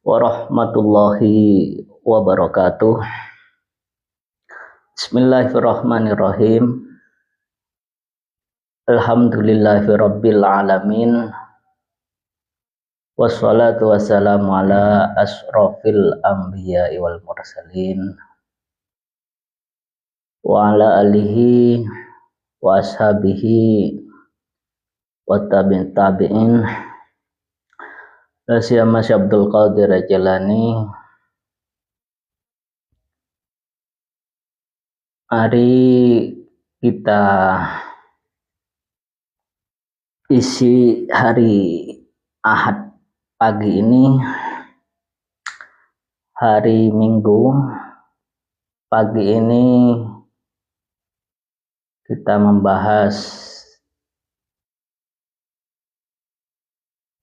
warahmatullahi wabarakatuh. Bismillahirrahmanirrahim. Alhamdulillahirabbil alamin. Wassalatu wassalamu ala asrofil anbiya'i wal mursalin wa ala alihi wa ashabihi wa tabi'in. Lasyama Abdul Qadir Jalani. Mari kita isi hari Ahad pagi ini, hari Minggu pagi ini kita membahas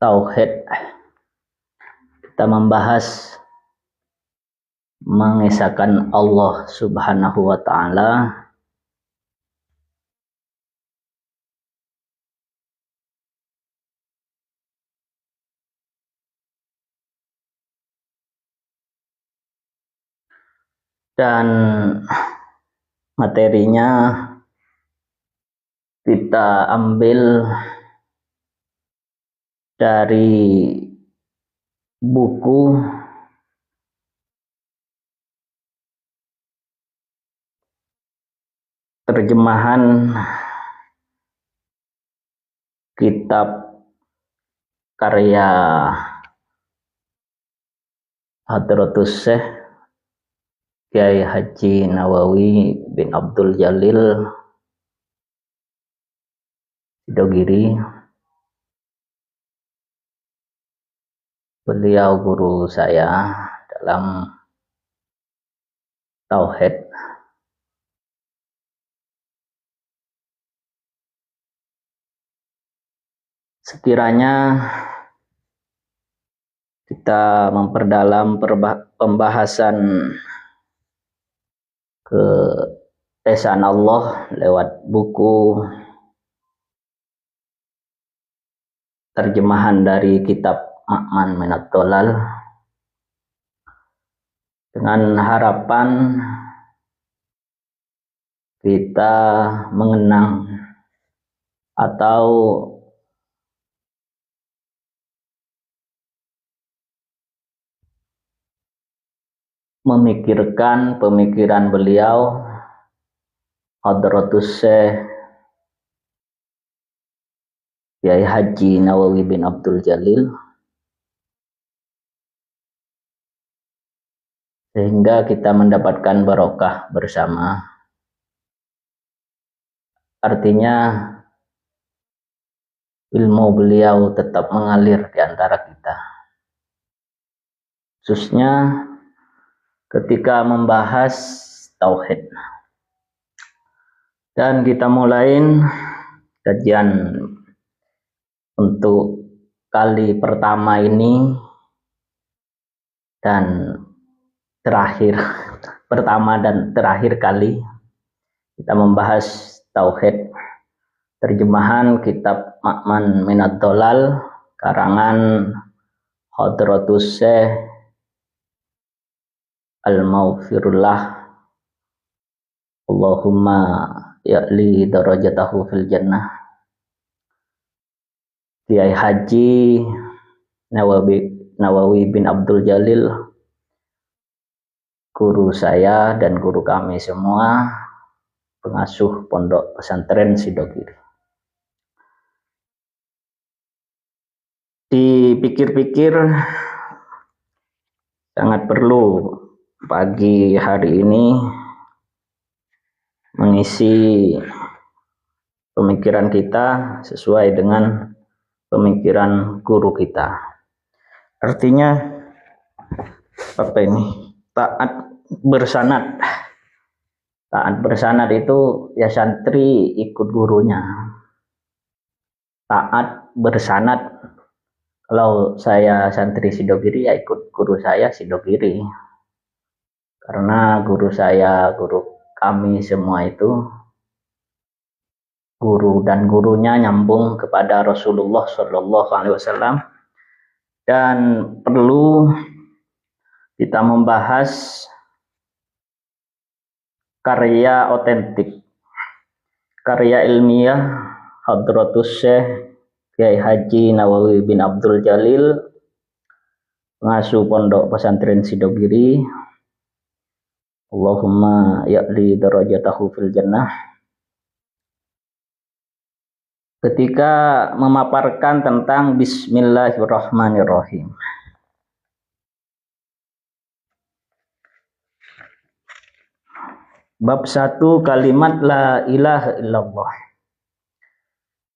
tauhid. Kita membahas mengesahkan Allah Subhanahu wa taala dan materinya kita ambil dari buku terjemahan kitab karya Hadratus Syekh Kiai Haji Nawawi bin Abdul Jalil Sidogiri. Beliau guru saya dalam tauhid. Sekiranya kita memperdalam pembahasan keesaan Allah lewat buku terjemahan dari kitab Ma'man Minad Dhalal, dengan harapan kita mengenang atau memikirkan pemikiran beliau Hadratus Syekh Kiai Haji Nawawi bin Abdul Jalil, sehingga kita mendapatkan barokah bersama. Artinya ilmu beliau tetap mengalir di antara kita, khususnya ketika membahas tauhid. Dan kita mulain kajian untuk kali pertama ini dan terakhir, pertama dan terakhir kali kita membahas tauhid, terjemahan kitab Ma'man Minad Dhalal karangan Hadratus Syekh Al-Maghfirullah Allahumma ya'li darajatahu fil jannah, Kiai Haji Nawawi bin Abdul Jalil, guru saya dan guru kami semua, pengasuh pondok pesantren Sidogiri. Dipikir-pikir sangat perlu pagi hari ini mengisi pemikiran kita sesuai dengan pemikiran guru kita. Artinya apa ini? Taat bersanad. Taat bersanad itu ya santri ikut gurunya. Taat bersanad, kalau saya santri Sidogiri ya ikut guru saya Sidogiri. Karena guru saya, guru kami semua itu guru dan gurunya nyambung kepada Rasulullah Shallallahu Alaihi Wasallam, dan perlu kita membahas karya otentik, karya ilmiah Hadratus Syekh Kiai Haji Nawawi bin Abdul Jalil, pengasuh Pondok Pesantren Sidogiri. Allahumma ya'li darajatahu fil jannah. Ketika memaparkan tentang Bismillahirrahmanirrahim. Bab 1, kalimat la ilaha illallah.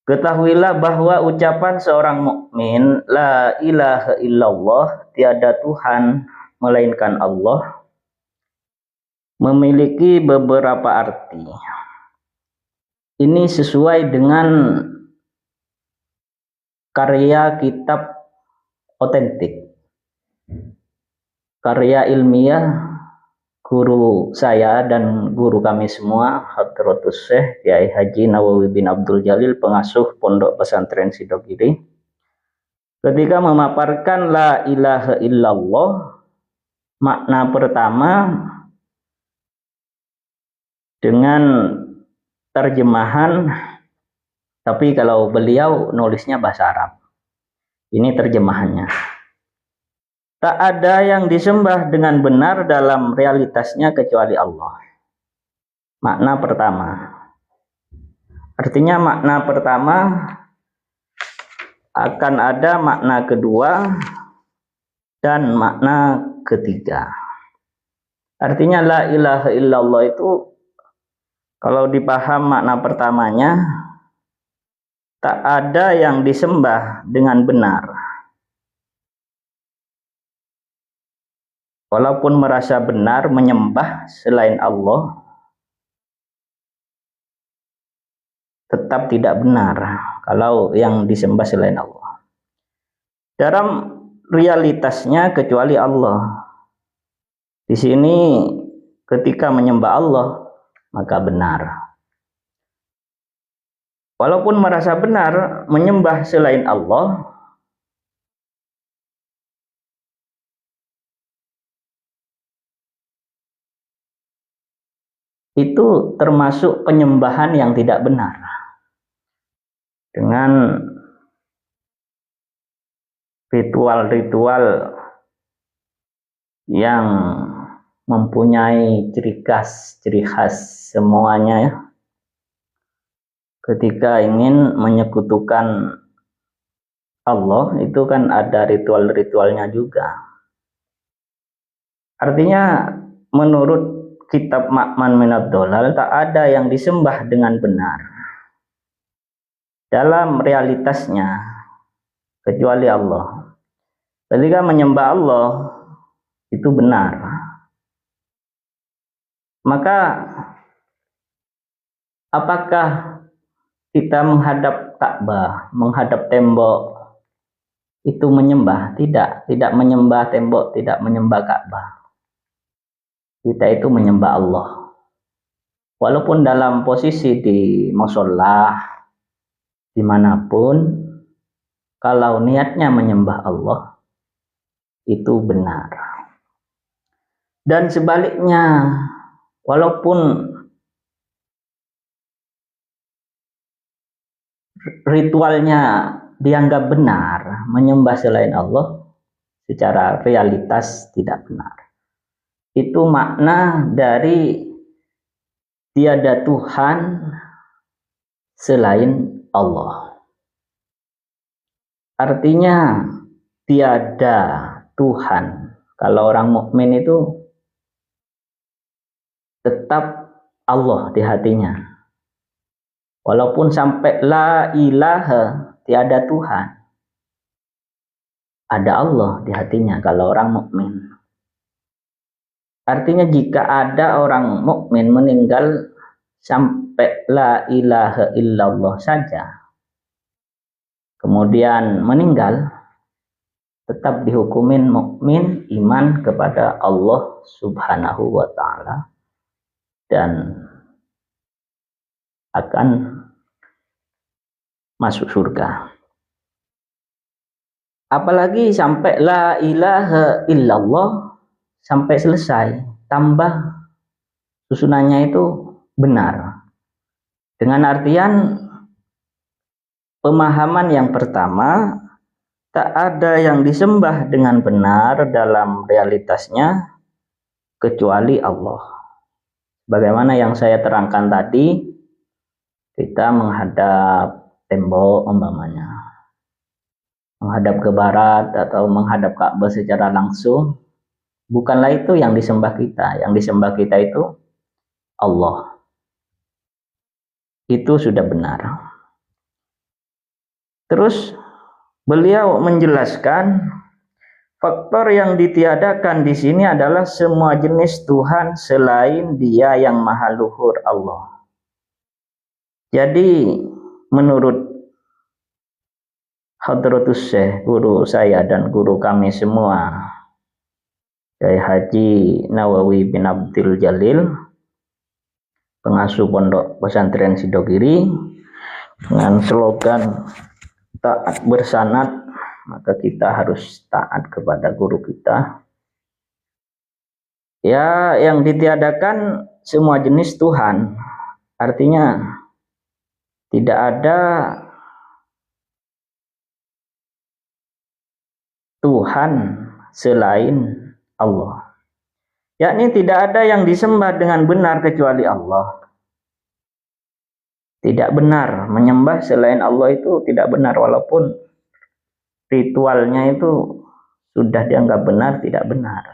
Ketahuilah bahwa ucapan seorang mukmin la ilaha illallah, tiada Tuhan melainkan Allah, memiliki beberapa arti. Ini sesuai dengan karya kitab otentik, karya ilmiah guru saya dan guru kami semua, Hadratus Syekh Kiai Haji Nawawi bin Abdul Jalil, pengasuh Pondok Pesantren Sidogiri. Ketika memaparkan la ilaha illallah, makna pertama dengan terjemahan, tapi kalau beliau nulisnya bahasa Arab. Ini terjemahannya. Tak ada yang disembah dengan benar dalam realitasnya kecuali Allah. Makna pertama. Artinya makna pertama akan ada makna kedua dan makna ketiga. Artinya la ilaha illallah itu kalau dipaham makna pertamanya, tak ada yang disembah dengan benar. Walaupun merasa benar menyembah selain Allah, tetap tidak benar kalau yang disembah selain Allah. Dalam realitasnya kecuali Allah. Di sini ketika menyembah Allah maka benar. Walaupun merasa benar menyembah selain Allah, itu termasuk penyembahan yang tidak benar. Dengan ritual-ritual yang mempunyai ciri khas semuanya ya. Ketika ingin menyekutukan Allah, itu kan ada ritual-ritualnya juga. Artinya menurut kitab Ma'man Minad Dolal, tak ada yang disembah dengan benar dalam realitasnya kecuali Allah. Ketika menyembah Allah itu benar, maka apakah kita menghadap Ka'bah, menghadap tembok itu menyembah? Tidak menyembah tembok, tidak menyembah Ka'bah. Kita itu menyembah Allah. Walaupun dalam posisi di musholla, dimanapun, kalau niatnya menyembah Allah, itu benar. Dan sebaliknya, walaupun ritualnya dianggap benar, menyembah selain Allah, secara realitas tidak benar. Itu makna dari tiada Tuhan selain Allah. Artinya tiada Tuhan. Kalau orang mukmin itu tetap Allah di hatinya. Walaupun sampai la ilaha, tiada Tuhan, ada Allah di hatinya kalau orang mukmin. Artinya jika ada orang mukmin meninggal sampai la ilaha illallah saja, kemudian meninggal, tetap dihukumin mukmin, iman kepada Allah Subhanahu wa ta'ala, dan akan masuk surga. Apalagi sampai la ilaha illallah sampai selesai, tambah susunannya itu benar. Dengan artian pemahaman yang pertama, tak ada yang disembah dengan benar dalam realitasnya kecuali Allah. Bagaimana yang saya terangkan tadi, kita menghadap tembok umpamanya, menghadap ke barat atau menghadap Ka'bah secara langsung, bukanlah itu yang disembah kita. Yang disembah kita itu Allah. Itu sudah benar. Terus beliau menjelaskan faktor yang ditiadakan di sini adalah semua jenis Tuhan selain Dia yang Maha Luhur Allah. Jadi menurut Hadratus Syekh, guru saya dan guru kami semua, Kiai Haji Nawawi bin Abdul Jalil, pengasuh pondok pesantren Sidogiri, dengan slogan taat bersanad, maka kita harus taat kepada guru kita. Ya, yang ditiadakan semua jenis Tuhan, artinya tidak ada Tuhan selain Allah. Yakni tidak ada yang disembah dengan benar kecuali Allah. Tidak benar menyembah selain Allah, itu tidak benar, walaupun ritualnya itu sudah dianggap benar, tidak benar.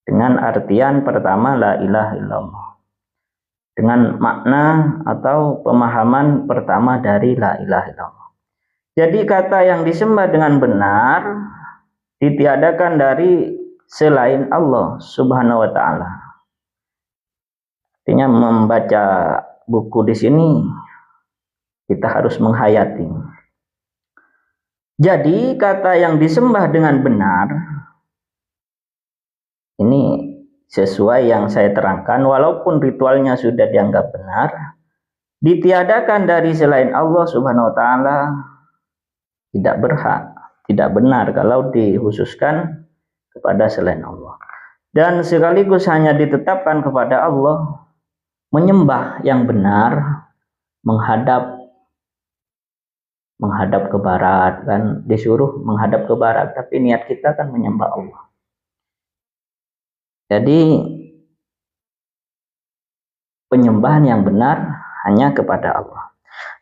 Dengan artian pertama la ilaha illallah, dengan makna atau pemahaman pertama dari la ilaha illallah. Jadi kata yang disembah dengan benar ditiadakan dari selain Allah Subhanahu wa taala. Artinya membaca buku di sini kita harus menghayati. Jadi kata yang disembah dengan benar ini sesuai yang saya terangkan, walaupun ritualnya sudah dianggap benar, ditiadakan dari selain Allah Subhanahu wa taala tidak berhak, tidak benar kalau dikhususkan kepada selain Allah. Dan sekaligus hanya ditetapkan kepada Allah. Menyembah yang benar menghadap ke barat, kan disuruh menghadap ke barat, tapi niat kita kan menyembah Allah. Jadi penyembahan yang benar hanya kepada Allah.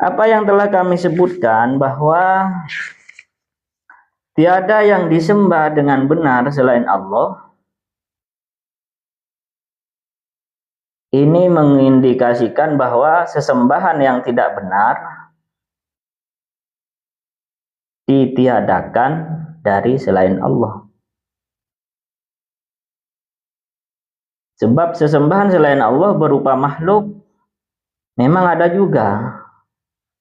Apa yang telah kami sebutkan bahwa tiada yang disembah dengan benar selain Allah, ini mengindikasikan bahwa sesembahan yang tidak benar ditiadakan dari selain Allah. Sebab sesembahan selain Allah berupa makhluk memang ada juga,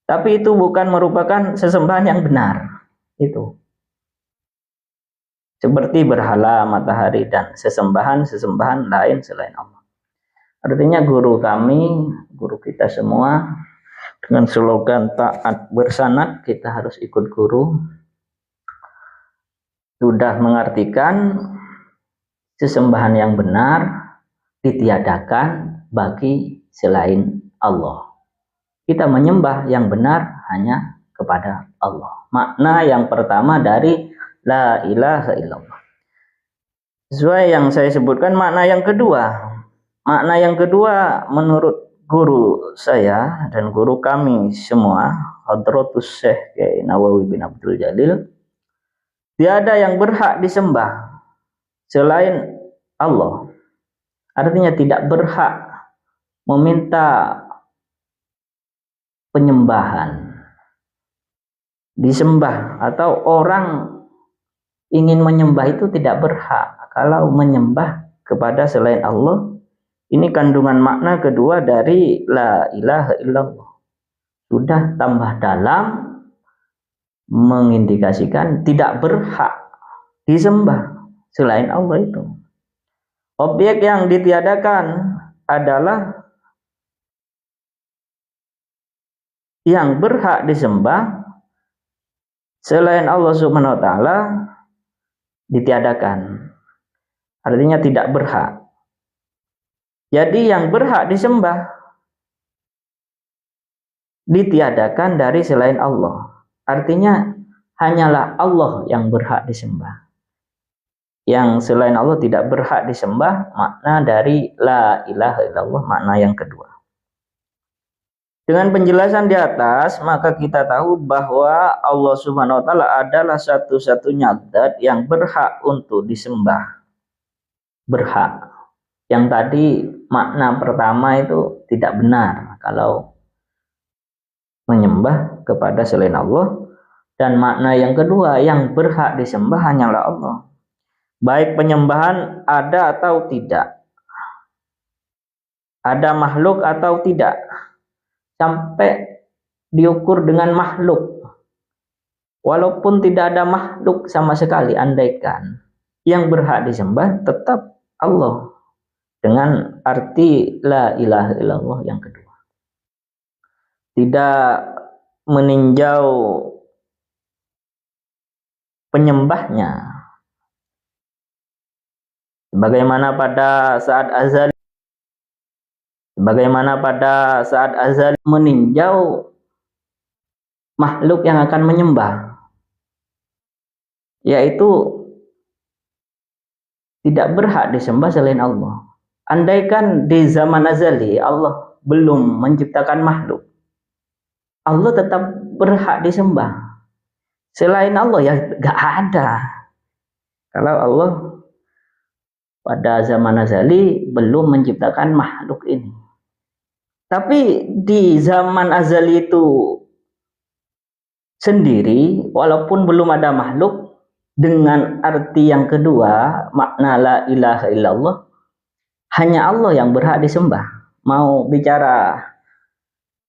tapi itu bukan merupakan sesembahan yang benar. Itu seperti berhala, matahari, dan sesembahan lain selain Allah. Artinya guru kami, guru kita semua, dengan slogan taat bersanad, kita harus ikut guru, sudah mengartikan sesembahan yang benar ditiadakan bagi selain Allah. Kita menyembah yang benar hanya kepada Allah. Makna yang pertama dari la ilaha illallah. Sesuai yang saya sebutkan, makna yang kedua menurut guru saya dan guru kami semua, Hadratus Syekh Kiai Nawawi bin Abdul Jalil, tiada yang berhak disembah selain Allah. Artinya tidak berhak meminta penyembahan, disembah, atau orang ingin menyembah itu tidak berhak kalau menyembah kepada selain Allah. Ini kandungan makna kedua dari la ilaha illallah. Sudah tambah dalam mengindikasikan tidak berhak disembah selain Allah itu. Objek yang ditiadakan adalah yang berhak disembah selain Allah Subhanahu wa taala ditiadakan. Artinya tidak berhak. Jadi yang berhak disembah ditiadakan dari selain Allah. Artinya hanyalah Allah yang berhak disembah. Yang selain Allah tidak berhak disembah, makna dari la ilaha illallah, makna yang kedua. Dengan penjelasan di atas, maka kita tahu bahwa Allah Subhanahu wa taala adalah satu-satunya zat yang berhak untuk disembah. Berhak. Yang tadi makna pertama itu tidak benar kalau menyembah kepada selain Allah, dan makna yang kedua yang berhak disembah hanyalah Allah. Baik penyembahan ada atau tidak, ada makhluk atau tidak, sampai diukur dengan makhluk. Walaupun tidak ada makhluk sama sekali, andaikan yang berhak disembah tetap Allah dengan arti la ilaha illallah yang kedua. Tidak meninjau penyembahnya. Sebagaimana pada saat azali meninjau makhluk yang akan menyembah, yaitu tidak berhak disembah selain Allah. Andaikan di zaman azali Allah belum menciptakan makhluk, Allah tetap berhak disembah. Selain Allah ya gak ada. Kalau Allah pada zaman azali belum menciptakan makhluk ini. Tapi di zaman azali itu sendiri, walaupun belum ada makhluk, dengan arti yang kedua, makna la ilaha illallah, hanya Allah yang berhak disembah. Mau bicara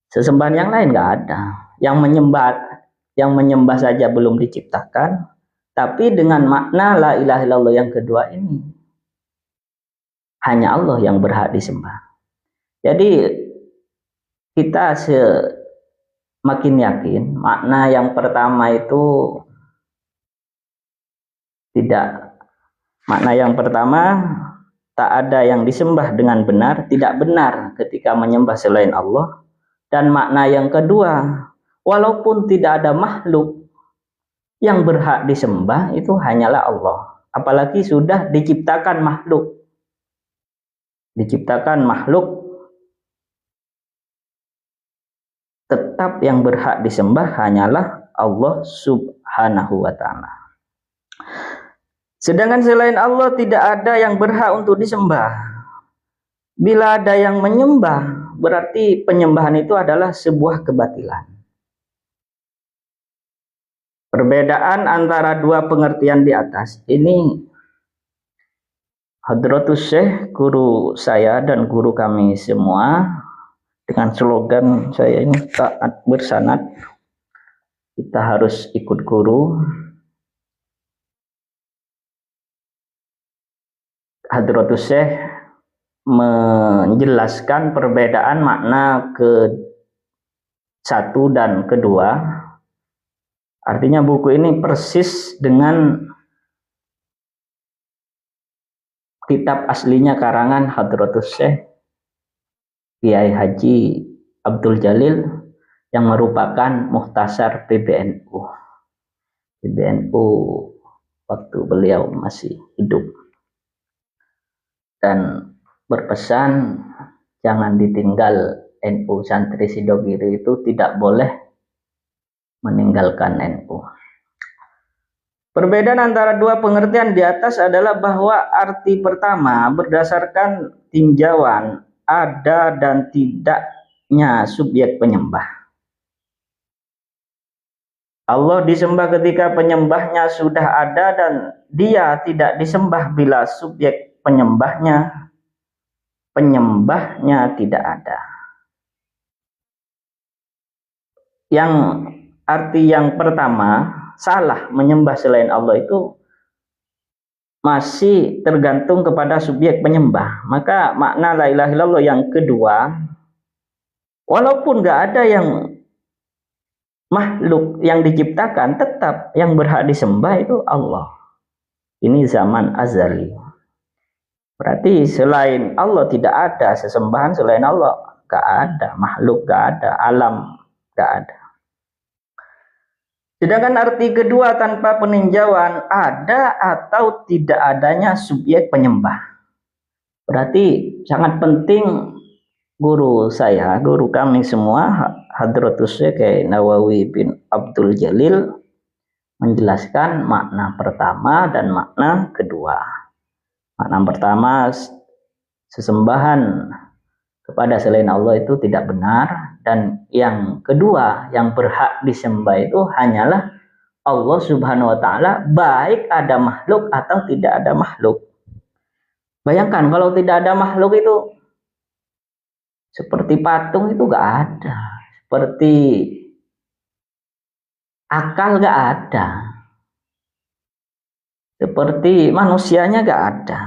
sesembahan yang lain nggak ada. Yang menyembah saja belum diciptakan, tapi dengan makna la ilaha illallah yang kedua ini, hanya Allah yang berhak disembah. Jadi kita semakin yakin makna yang pertama itu tidak. Makna yang pertama, tak ada yang disembah dengan benar, tidak benar ketika menyembah selain Allah. Dan makna yang kedua, walaupun tidak ada makhluk, yang berhak disembah itu hanyalah Allah. Apalagi sudah diciptakan makhluk. Tetap yang berhak disembah hanyalah Allah Subhanahu wa ta'ala. Sedangkan selain Allah tidak ada yang berhak untuk disembah. Bila ada yang menyembah, berarti penyembahan itu adalah sebuah kebatilan. Perbedaan antara dua pengertian di atas ini, Hadratus Syekh, guru saya dan guru kami semua, dengan slogan saya ini taat bersanad, kita harus ikut guru. Hadratus Syekh menjelaskan perbedaan makna ke satu dan kedua. Artinya buku ini persis dengan kitab aslinya karangan Hadratus Syekh Kiai Haji Abdul Jalil yang merupakan muhtasar PBNU waktu beliau masih hidup, dan berpesan jangan ditinggal NU. Santri Sidogiri itu tidak boleh meninggalkan NU. Perbedaan antara dua pengertian di atas adalah bahwa arti pertama berdasarkan tinjauan ada dan tidaknya subjek penyembah. Allah disembah ketika penyembahnya sudah ada dan dia tidak disembah bila subjek penyembahnya tidak ada. Yang arti yang pertama, salah menyembah selain Allah itu masih tergantung kepada subjek penyembah. Maka makna la ilaha illallah yang kedua, walaupun nggak ada yang makhluk yang diciptakan, tetap yang berhak disembah itu Allah. Ini zaman azali. Berarti selain Allah tidak ada sesembahan selain Allah. Gak ada makhluk, gak ada alam, gak ada. Sedangkan arti kedua tanpa peninjauan, ada atau tidak adanya subjek penyembah. Berarti sangat penting guru saya, guru kami semua, Hadratus Syekh Nawawi bin Abdul Jalil, menjelaskan makna pertama dan makna kedua. Makna pertama, sesembahan kepada selain Allah itu tidak benar, dan yang kedua, yang berhak disembah itu hanyalah Allah Subhanahu wa taala, baik ada makhluk atau tidak ada makhluk. Bayangkan kalau tidak ada makhluk itu seperti patung itu gak ada, seperti akal gak ada, seperti manusianya gak ada.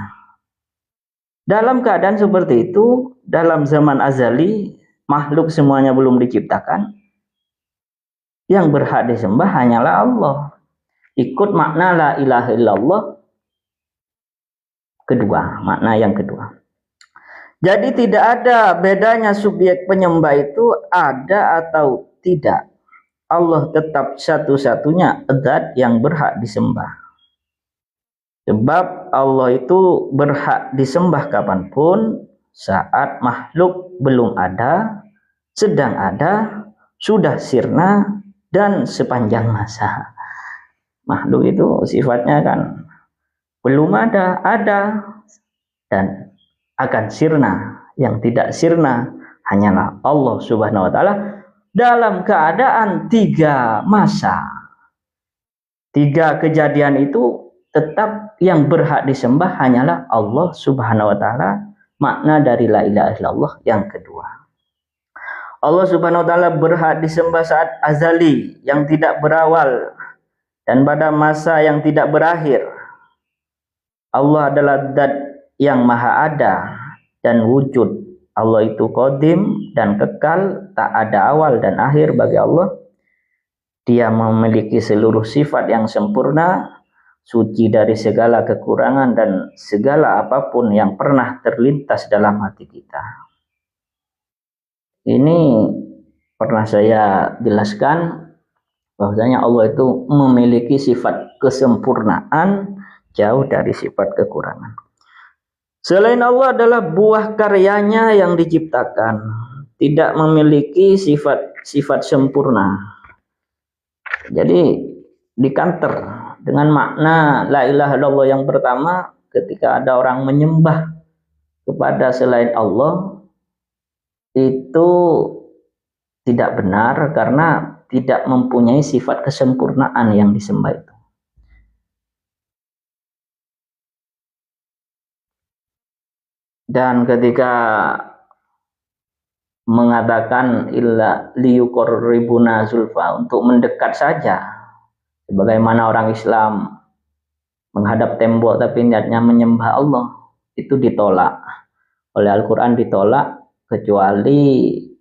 Dalam keadaan seperti itu, dalam zaman azali, makhluk semuanya belum diciptakan, yang berhak disembah hanyalah Allah. Ikut makna la ilaha illallah kedua, makna yang kedua. Jadi tidak ada bedanya subjek penyembah itu ada atau tidak. Allah tetap satu-satunya zat yang berhak disembah. Sebab Allah itu berhak disembah kapanpun, saat makhluk belum ada, sedang ada, sudah sirna, dan sepanjang masa. Makhluk itu sifatnya kan belum ada, dan akan sirna. Yang tidak sirna hanyalah Allah Subhanahu wa taala dalam keadaan 3 masa. 3 kejadian itu tetap yang berhak disembah hanyalah Allah Subhanahu wa taala. Makna dari la ilaha illallah yang kedua. Allah Subhanahu wa taala berhak disembah saat azali yang tidak berawal dan pada masa yang tidak berakhir. Allah adalah zat yang maha ada dan wujud. Allah itu qadim dan kekal, tak ada awal dan akhir bagi Allah. Dia memiliki seluruh sifat yang sempurna, suci dari segala kekurangan dan segala apapun yang pernah terlintas dalam hati kita. Ini pernah saya jelaskan bahwasanya Allah itu memiliki sifat kesempurnaan, jauh dari sifat kekurangan. Selain Allah adalah buah karyanya yang diciptakan, tidak memiliki sifat sempurna. Jadi dikanter dengan makna la ilaha illallah yang pertama, ketika ada orang menyembah kepada selain Allah, itu tidak benar karena tidak mempunyai sifat kesempurnaan yang disembah itu. Dan ketika mengatakan illa liyuqarribuna zulfa, untuk mendekat saja, sebagaimana orang Islam menghadap tembok tapi niatnya menyembah Allah, itu ditolak oleh Al-Quran, ditolak kecuali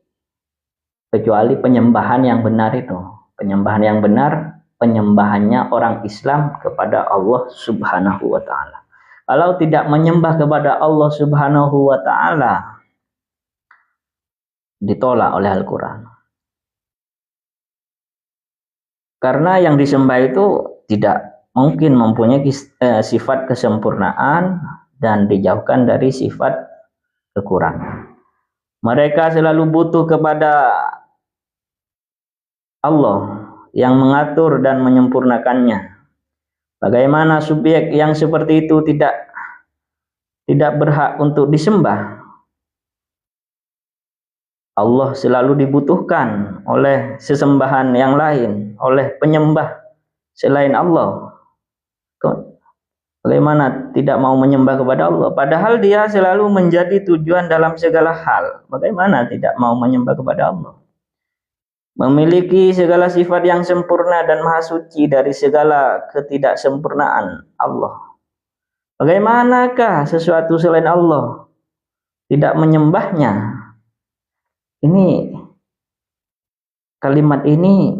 penyembahan yang benar itu. Penyembahan yang benar, penyembahannya orang Islam kepada Allah Subhanahu wa taala. Kalau tidak menyembah kepada Allah Subhanahu wa taala, ditolak oleh Al-Quran. Karena yang disembah itu tidak mungkin mempunyai sifat kesempurnaan dan dijauhkan dari sifat kekurangan. Mereka selalu butuh kepada Allah yang mengatur dan menyempurnakannya. Bagaimana subjek yang seperti itu tidak berhak untuk disembah? Allah selalu dibutuhkan oleh sesembahan yang lain, oleh penyembah selain Allah. Bagaimana tidak mau menyembah kepada Allah? Padahal dia selalu menjadi tujuan dalam segala hal. Bagaimana tidak mau menyembah kepada Allah? Memiliki segala sifat yang sempurna dan maha suci dari segala ketidaksempurnaan Allah. Bagaimanakah sesuatu selain Allah tidak menyembahnya? Ini kalimat ini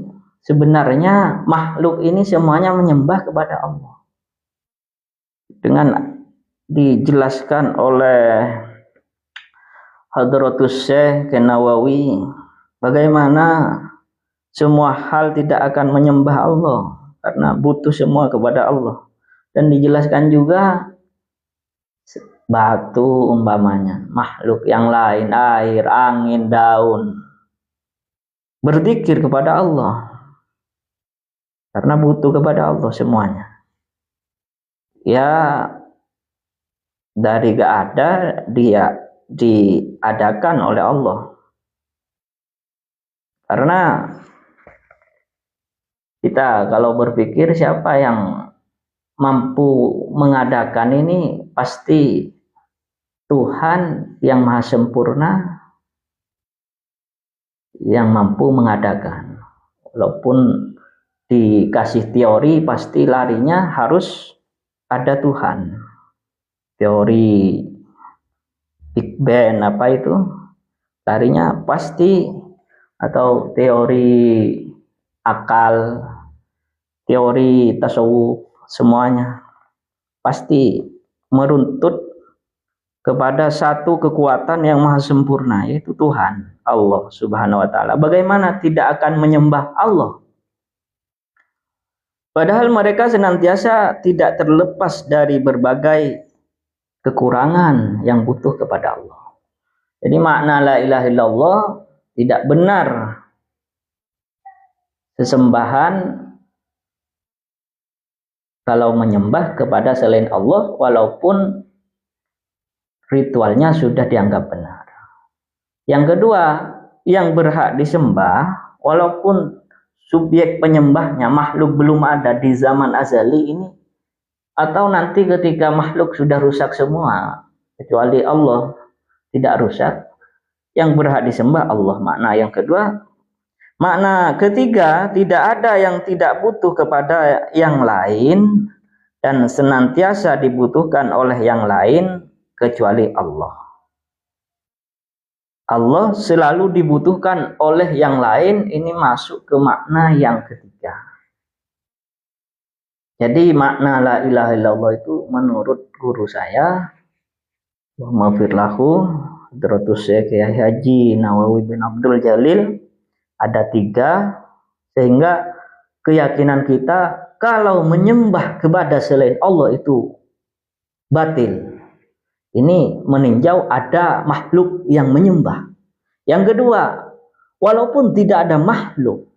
sebenarnya makhluk ini semuanya menyembah kepada Allah. Dengan dijelaskan oleh Hadratus Syekh Nawawi, bagaimana semua hal tidak akan menyembah Allah karena butuh semua kepada Allah. Dan dijelaskan juga batu umpamanya, makhluk yang lain, air, angin, daun, berzikir kepada Allah karena butuh kepada Allah semuanya. Ya, dari gak ada dia diadakan oleh Allah. Karena kita kalau berpikir siapa yang mampu mengadakan ini, pasti Tuhan yang maha sempurna yang mampu mengadakan. Walaupun dikasih teori, pasti larinya harus ada Tuhan. Teori Big Bang apa itu, larinya pasti, atau teori akal, teori tasawuf, semuanya pasti meruntut kepada satu kekuatan yang maha sempurna, yaitu Tuhan Allah Subhanahu wa taala. Bagaimana tidak akan menyembah Allah? Padahal mereka senantiasa tidak terlepas dari berbagai kekurangan yang butuh kepada Allah. Jadi makna la ilaha illallah, tidak benar sesembahan kalau menyembah kepada selain Allah, walaupun ritualnya sudah dianggap benar. Yang kedua, yang berhak disembah walaupun subjek penyembahnya makhluk belum ada di zaman azali ini, atau nanti ketika makhluk sudah rusak semua, kecuali Allah tidak rusak, yang berhak disembah Allah. Makna yang kedua. Makna ketiga, tidak ada yang tidak butuh kepada yang lain dan senantiasa dibutuhkan oleh yang lain kecuali Allah. Allah selalu dibutuhkan oleh yang lain, ini masuk ke makna yang ketiga. Jadi makna la ilaha illallah itu menurut guru saya, Muhammad Firlahu, Hadratus Syekh Haji Nawawi bin Abdul Jalil, ada 3, sehingga keyakinan kita kalau menyembah kepada selain Allah itu batil. Ini meninjau ada makhluk yang menyembah. Yang kedua, walaupun tidak ada makhluk,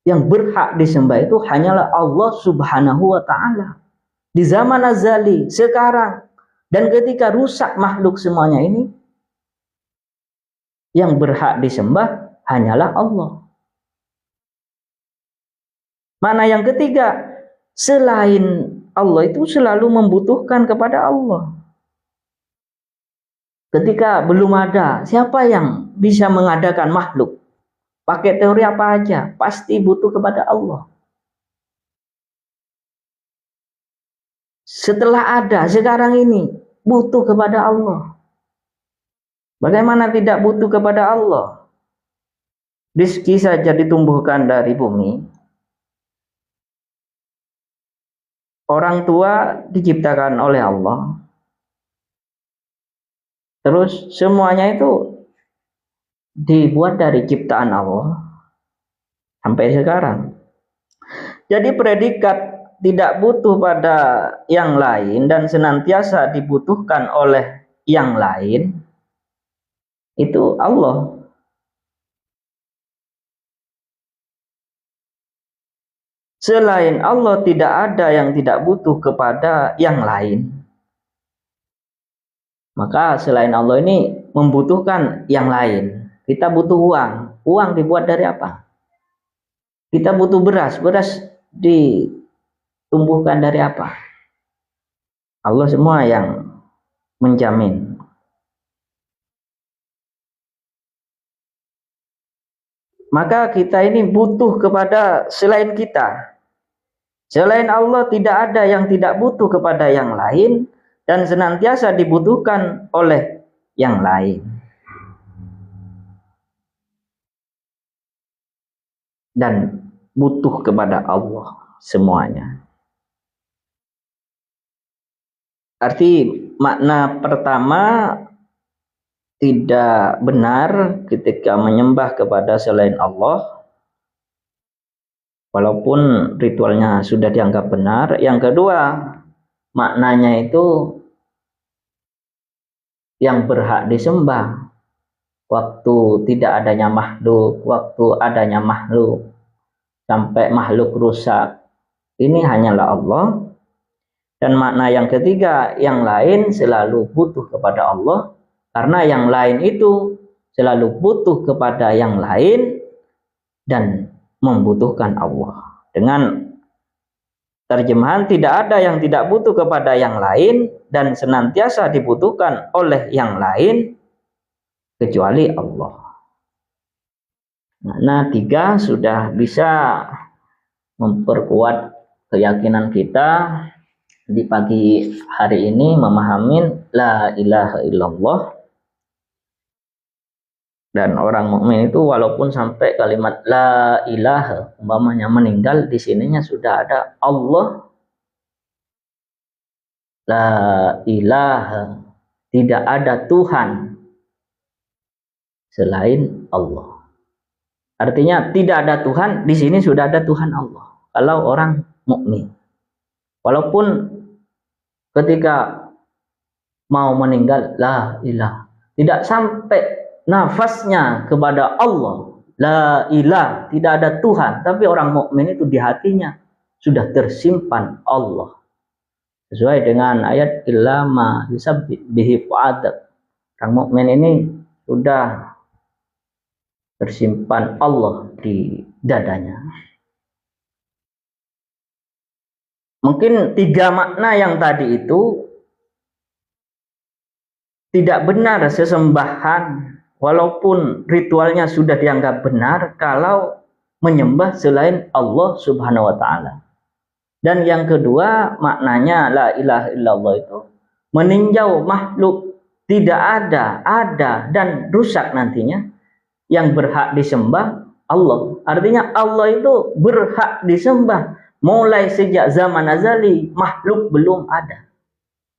yang berhak disembah itu hanyalah Allah Subhanahu wa taala. Di zaman azali, sekarang, dan ketika rusak makhluk semuanya ini, yang berhak disembah hanyalah Allah. Mana yang ketiga, selain Allah itu selalu membutuhkan kepada Allah. Ketika belum ada, siapa yang bisa mengadakan makhluk? Pakai teori apa aja, pasti butuh kepada Allah. Setelah ada, sekarang ini butuh kepada Allah. Bagaimana tidak butuh kepada Allah? Rizki saja ditumbuhkan dari bumi. Orang tua diciptakan oleh Allah. Terus semuanya itu dibuat dari ciptaan Allah sampai sekarang. Jadi predikat tidak butuh pada yang lain dan senantiasa dibutuhkan oleh yang lain itu Allah. Selain Allah tidak ada yang tidak butuh kepada yang lain. Maka selain Allah ini membutuhkan yang lain. Kita butuh uang. Uang dibuat dari apa? Kita butuh beras. Beras ditumbuhkan dari apa? Allah semua yang menjamin. Maka kita ini butuh kepada selain kita. Selain Allah tidak ada yang tidak butuh kepada yang lain dan senantiasa dibutuhkan oleh yang lain. Dan butuh kepada Allah semuanya. Arti makna pertama, tidak benar ketika menyembah kepada selain Allah, walaupun ritualnya sudah dianggap benar. Yang kedua, maknanya itu yang berhak disembah waktu tidak adanya makhluk, waktu adanya makhluk, sampai makhluk rusak, ini hanyalah Allah. Dan makna yang ketiga, yang lain selalu butuh kepada Allah, karena yang lain itu selalu butuh kepada yang lain dan membutuhkan Allah. Dengan terjemahan, tidak ada yang tidak butuh kepada yang lain dan senantiasa dibutuhkan oleh yang lain kecuali Allah. Makna tiga sudah bisa memperkuat keyakinan kita di pagi hari ini, memahamin la ilaha illallah. Dan orang mukmin itu walaupun sampai kalimat la ilaha, umpamanya meninggal, di sininya sudah ada Allah. La ilaha, tidak ada Tuhan selain Allah. Artinya tidak ada Tuhan, di sini sudah ada Tuhan Allah. Kalau orang mukmin, walaupun ketika mau meninggal la ilah, tidak sampai nafasnya kepada Allah, la ilah, tidak ada Tuhan, tapi orang mukmin itu di hatinya sudah tersimpan Allah, sesuai dengan ayat illa ma yusabbihi fu'adak. Orang mukmin ini sudah tersimpan Allah di dadanya. Mungkin tiga makna yang tadi itu tidak benar sesembahan, walaupun ritualnya sudah dianggap benar, kalau menyembah selain Allah Subhanahu wa Ta'ala. Dan yang kedua, maknanya la ilaha illallah itu meninjau makhluk, tidak ada dan rusak nantinya. Yang berhak disembah Allah. Artinya Allah itu berhak disembah mulai sejak zaman azali, makhluk belum ada,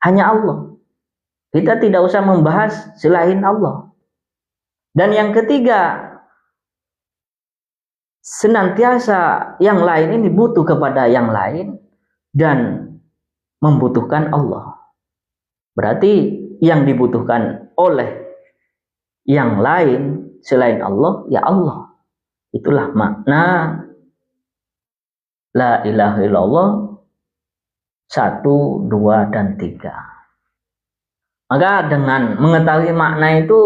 hanya Allah. Kita tidak usah membahas selain Allah. Dan yang ketiga, senantiasa yang lain ini butuh kepada yang lain dan membutuhkan Allah. Berarti yang dibutuhkan oleh yang lain selain Allah, ya Allah. Itulah makna la ilaha illallah 1, 2, dan 3. Maka dengan mengetahui makna itu,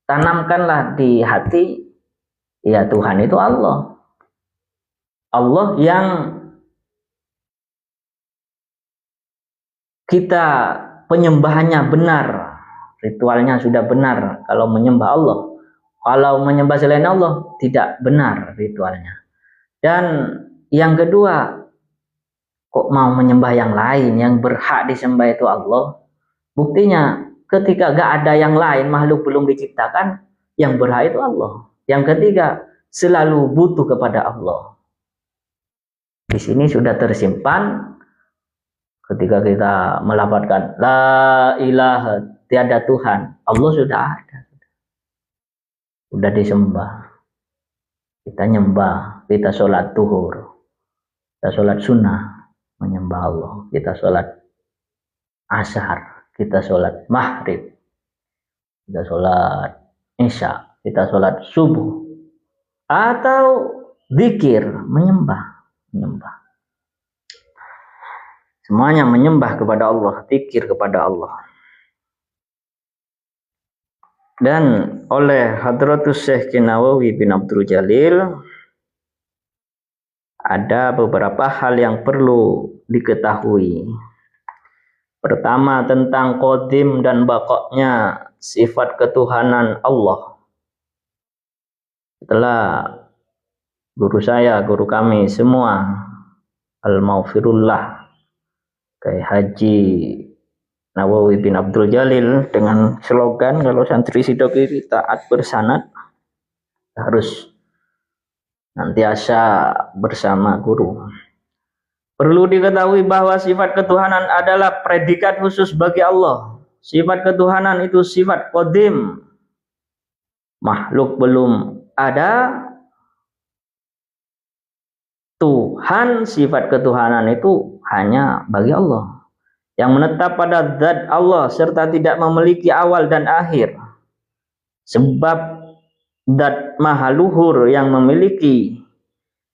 tanamkanlah di hati, ya Tuhan itu Allah. Allah yang kita penyembahannya benar, ritualnya sudah benar kalau menyembah Allah. Kalau menyembah selain Allah, tidak benar ritualnya. Dan yang kedua, kok mau menyembah yang lain, yang berhak disembah itu Allah. Buktinya, ketika gak ada yang lain, makhluk belum diciptakan, yang berhak itu Allah. Yang ketiga, selalu butuh kepada Allah. Di sini sudah tersimpan, ketika kita melafalkan la ilaha, tiada Tuhan, Allah sudah ada. Sudah disembah. Kita nyembah, kita sholat duhur, kita sholat sunnah, menyembah Allah. Kita sholat asar, kita sholat maghrib, kita sholat isya, kita sholat subuh, atau zikir, menyembah. Semuanya menyembah kepada Allah, zikir kepada Allah. Dan oleh Hadratus Syekh Nawawi bin Abdul Jalil, ada beberapa hal yang perlu diketahui. Pertama, tentang qadim dan baqa'nya sifat ketuhanan Allah. Setelah guru saya, guru kami semua, Al-Maghfirullah, kayak Haji Nawawi bin Abdul Jalil, dengan slogan kalau santri sidok ini taat bersanad, harus nantiasa bersama guru. Perlu diketahui bahwa sifat ketuhanan adalah predikat khusus bagi Allah. Sifat ketuhanan itu sifat qadim. Makhluk belum ada, Tuhan, sifat ketuhanan itu hanya bagi Allah. Yang menetap pada zat Allah serta tidak memiliki awal dan akhir. Sebab zat maha luhur yang memiliki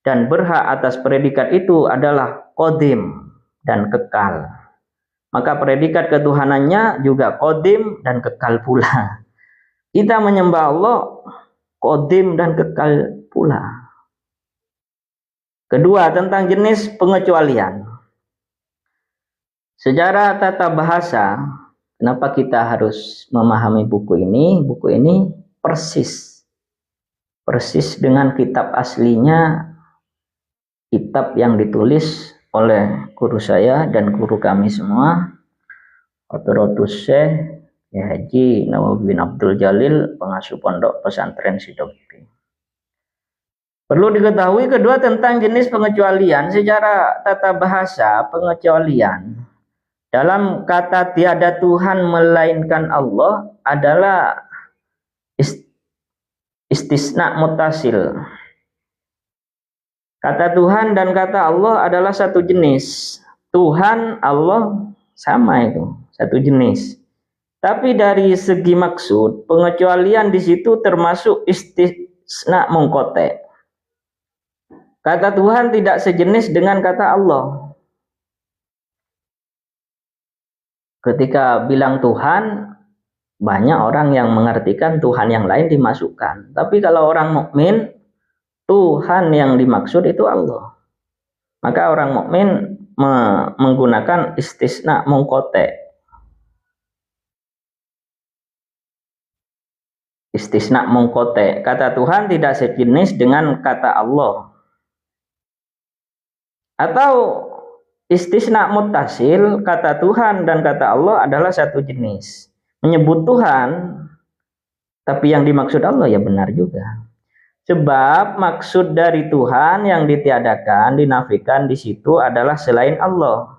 dan berhak atas predikat itu adalah qadim dan kekal. Maka predikat ketuhanannya juga qadim dan kekal pula. Kita menyembah Allah qadim dan kekal pula. Kedua, tentang jenis pengecualian. Secara tata bahasa, kenapa kita harus memahami buku ini? Buku ini persis dengan kitab aslinya, kitab yang ditulis oleh guru saya dan guru kami semua, Hadratus Syekh Haji Nawawi bin Abdul Jalil, pengasuh pondok pesantren Sidogiri. Perlu diketahui kedua tentang jenis pengecualian. Secara tata bahasa, pengecualian dalam kata tiada Tuhan melainkan Allah adalah istisna mutasil. Kata Tuhan dan kata Allah adalah satu jenis. Tuhan, Allah sama itu, satu jenis. Tapi dari segi maksud, pengecualian di situ termasuk istisna mungkote. Kata Tuhan tidak sejenis dengan kata Allah. Ketika bilang Tuhan, banyak orang yang mengartikan Tuhan yang lain dimasukkan. Tapi kalau orang mukmin, Tuhan yang dimaksud itu Allah. Maka orang mukmin menggunakan istisna mungkote. Istisna mungkote. Kata Tuhan tidak sejenis dengan kata Allah. Atau istisna muttasil, kata Tuhan dan kata Allah adalah satu jenis. Menyebut Tuhan, tapi yang dimaksud Allah ya benar juga. Sebab maksud dari Tuhan yang ditiadakan, dinafikan di situ adalah selain Allah.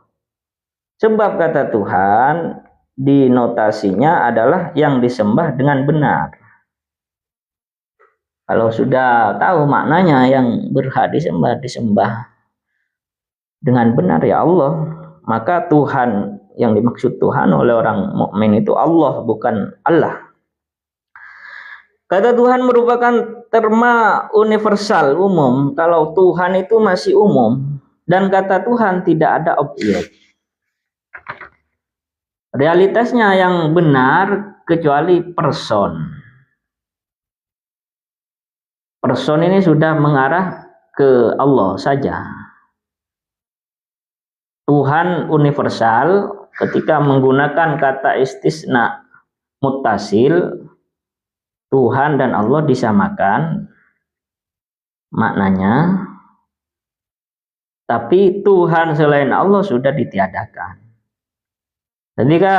Sebab kata Tuhan di notasinya adalah yang disembah dengan benar. Kalau sudah tahu maknanya yang berhak disembah dengan benar ya Allah, maka Tuhan yang dimaksud Tuhan oleh orang mukmin itu Allah, bukan Allah. Kata Tuhan merupakan terma universal, umum. Kalau Tuhan itu masih umum, dan kata Tuhan tidak ada objek. Realitasnya yang benar kecuali person. Person ini sudah mengarah ke Allah saja. Tuhan universal ketika menggunakan kata istisna muttasil, Tuhan dan Allah disamakan maknanya, tapi Tuhan selain Allah sudah ditiadakan. Ketika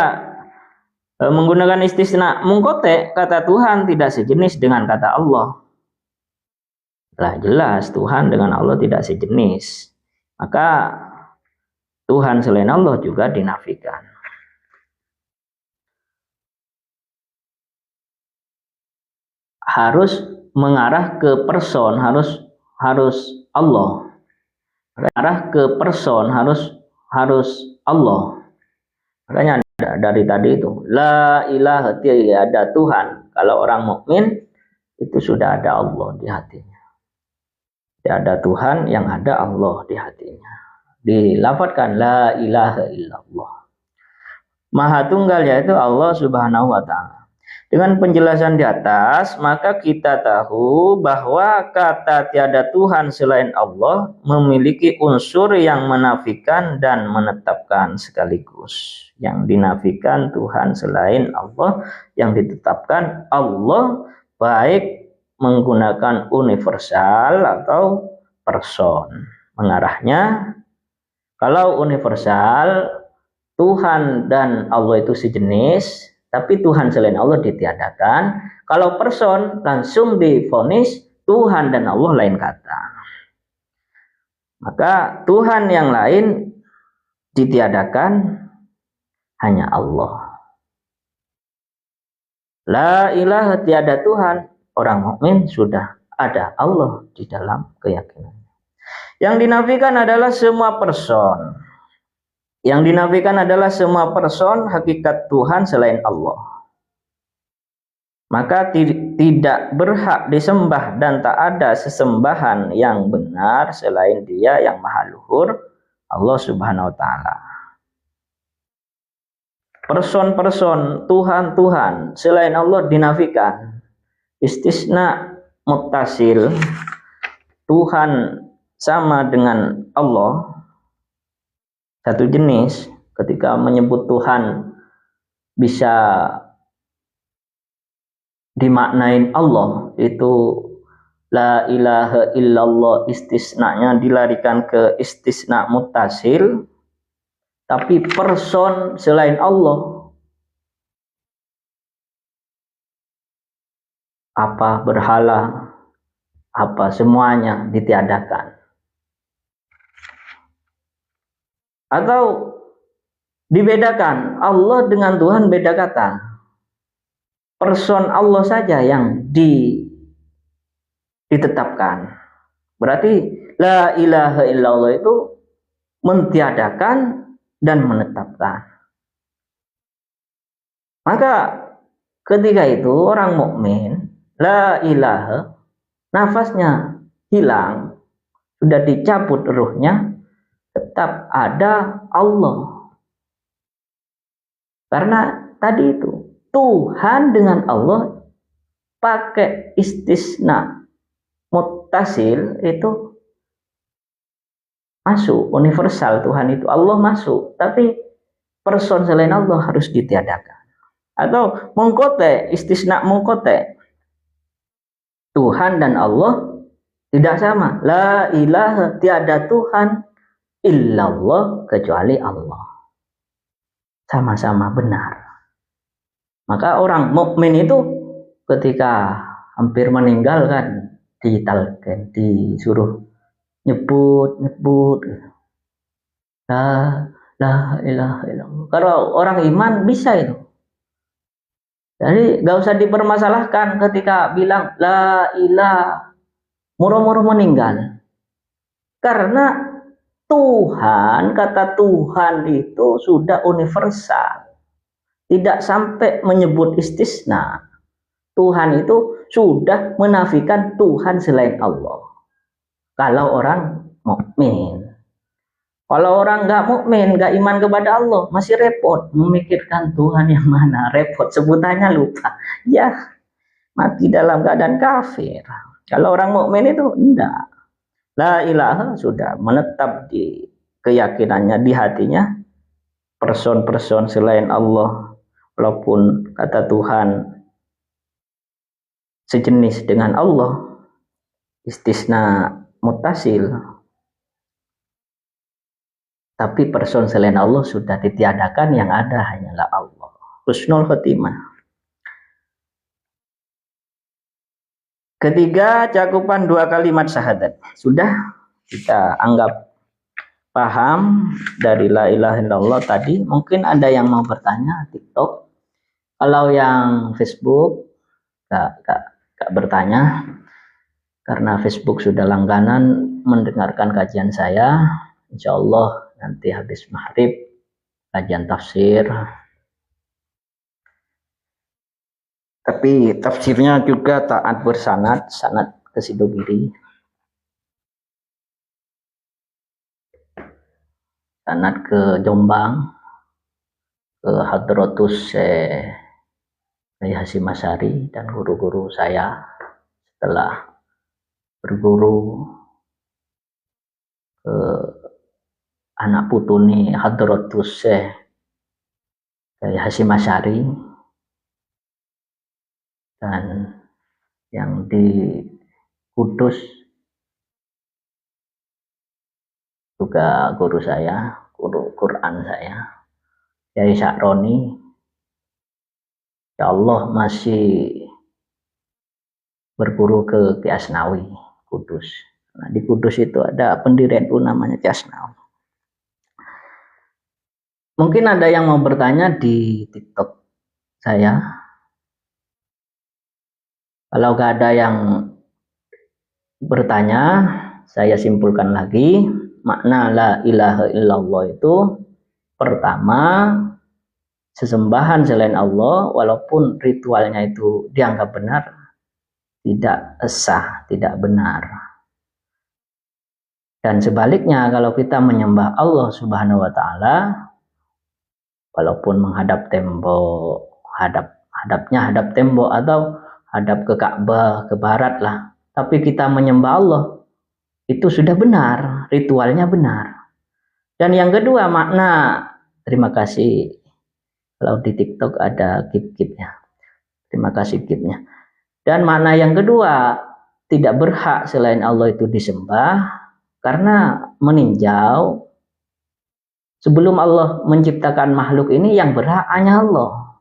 menggunakan istisna mungkote, kata Tuhan tidak sejenis dengan kata Allah. Lah jelas Tuhan dengan Allah tidak sejenis. Maka Tuhan selain Allah juga dinafikan. Harus mengarah ke person, harus Allah. Mengarah ke person, harus Allah. Makanya dari tadi itu la ilaha tiada Tuhan. Kalau orang mukmin itu sudah ada Allah di hatinya. Tidak ada Tuhan, yang ada Allah di hatinya. Dilafadzkan la ilaha illallah. Maha tunggal yaitu Allah Subhanahu wa ta'ala. Dengan penjelasan di atas, maka kita tahu bahwa kata tiada Tuhan selain Allah memiliki unsur yang menafikan dan menetapkan sekaligus. Yang dinafikan Tuhan selain Allah, yang ditetapkan Allah, baik menggunakan universal atau person. Mengarahnya, kalau universal, Tuhan dan Allah itu sejenis, tapi Tuhan selain Allah ditiadakan. Kalau person, langsung divonis Tuhan dan Allah lain kata. Maka Tuhan yang lain ditiadakan, hanya Allah. La ilaha, tiada Tuhan. Orang mukmin sudah ada Allah di dalam keyakinan. Yang dinafikan adalah semua person. Yang dinafikan adalah semua person hakikat Tuhan selain Allah. Maka tidak berhak disembah dan tak ada sesembahan yang benar selain Dia yang maha luhur, Allah Subhanahu wa taala. Person-person, Tuhan-Tuhan selain Allah dinafikan. Istisna muttasil, Tuhan sama dengan Allah satu jenis. Ketika menyebut Tuhan bisa dimaknain Allah, itu la ilaha illallah, istisnanya dilarikan ke istisna muttasil. Tapi person selain Allah, apa berhala, apa semuanya ditiadakan. Atau dibedakan, Allah dengan Tuhan beda kata. Person Allah saja yang ditetapkan. Berarti la ilaha illallah itu mentiadakan dan menetapkan. Maka ketika itu orang mukmin la ilaha, nafasnya hilang, sudah dicabut ruhnya, tetap ada Allah. Karena tadi itu Tuhan dengan Allah pakai istisna muttasil itu masuk, universal. Tuhan itu Allah masuk, tapi person selain Allah harus ditiadakan. Atau mengkote, istisna mengkote, Tuhan dan Allah tidak sama. La ilaha, tiada Tuhan illallah, kecuali Allah. Sama-sama benar. Maka orang mukmin itu ketika hampir meninggal kan ditalkan, disuruh nyebut la ilaha illallah. Kalau orang iman bisa itu. Jadi gak usah dipermasalahkan ketika bilang la ilaha, murah-murah meninggal. Karena Tuhan, kata Tuhan itu sudah universal. Tidak sampai menyebut istisna. Tuhan itu sudah menafikan Tuhan selain Allah. Kalau orang mukmin. Kalau orang nggak mukmin, nggak iman kepada Allah, masih repot memikirkan Tuhan yang mana. Repot, sebutannya lupa. Ya, mati dalam keadaan kafir. Kalau orang mukmin itu enggak. La ilaha sudah menetap di keyakinannya, di hatinya. Person-person selain Allah, walaupun kata Tuhan sejenis dengan Allah, istisna muttasil, tapi person selain Allah sudah ditiadakan, yang ada hanyalah Allah. Husnul khotimah. Ketiga, cakupan dua kalimat syahadat. Sudah kita anggap paham dari la ilaha illallah tadi. Mungkin ada yang mau bertanya TikTok. Kalau yang Facebook gak bertanya, karena Facebook sudah langganan mendengarkan kajian saya. Insya Allah nanti habis maghrib kajian tafsir. Tapi tafsirnya juga taat bersanad, sanad ke Sidogiri, sanad ke Jombang, ke Hadratus Syekh Hasyim Asy'ari dan guru-guru saya setelah berguru ke anak putune Hadratus Syekh Hasyim Asy'ari, dan yang di Kudus juga guru saya, guru Quran saya, Yai Sya'roni. Ya Allah masih berguru ke Ki Asnawi Kudus. Nah, di Kudus itu ada pendiri NU namanya Ki Asnawi. Mungkin ada yang mau bertanya di TikTok saya. Kalau gak ada yang bertanya, saya simpulkan lagi. Makna la ilaha illallah itu pertama, sesembahan selain Allah walaupun ritualnya itu dianggap benar, tidak sah, tidak benar. Dan sebaliknya kalau kita menyembah Allah Subhanahu wa taala walaupun menghadap tembok, hadap tembok atau hadap ke Ka'bah, ke barat lah, tapi kita menyembah Allah, itu sudah benar, ritualnya benar. Dan yang kedua makna, terima kasih kalau di TikTok ada kip-kipnya, terima kasih kipnya. Dan makna yang kedua, tidak berhak selain Allah itu disembah, karena meninjau sebelum Allah menciptakan makhluk ini yang berhak hanya Allah.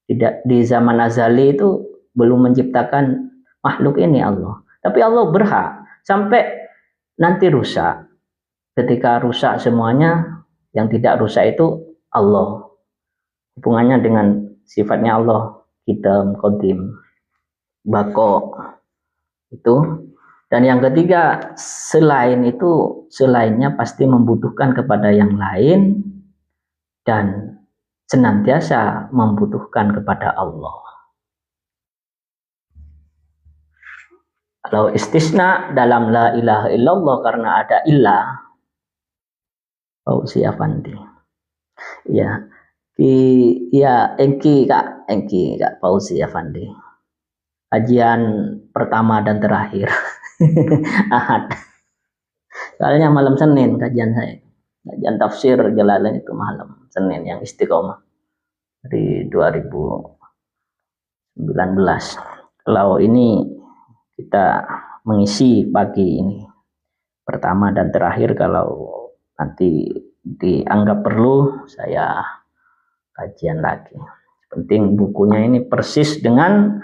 Tidak, di zaman azali itu belum menciptakan makhluk ini Allah, tapi Allah berhak sampai nanti rusak. Ketika rusak semuanya, yang tidak rusak itu Allah, hubungannya dengan sifatnya Allah, Qidam, Qadim, Baqo itu. Dan yang ketiga, selain itu, selainnya pasti membutuhkan kepada yang lain dan senantiasa membutuhkan kepada Allah. Kalau istisna dalam la ilaha illallah karena ada ilah, Fauzi Afandi. Ya, Engki Kak Fauzi Afandi. Kajian pertama dan terakhir. Ahad. Soalnya malam Senin kajian saya. Kajian tafsir Jalalain itu malam Senin yang istiqomah dari 2019. Kalau ini kita mengisi pagi ini pertama dan terakhir, kalau nanti dianggap perlu saya kajian lagi. Penting bukunya ini persis dengan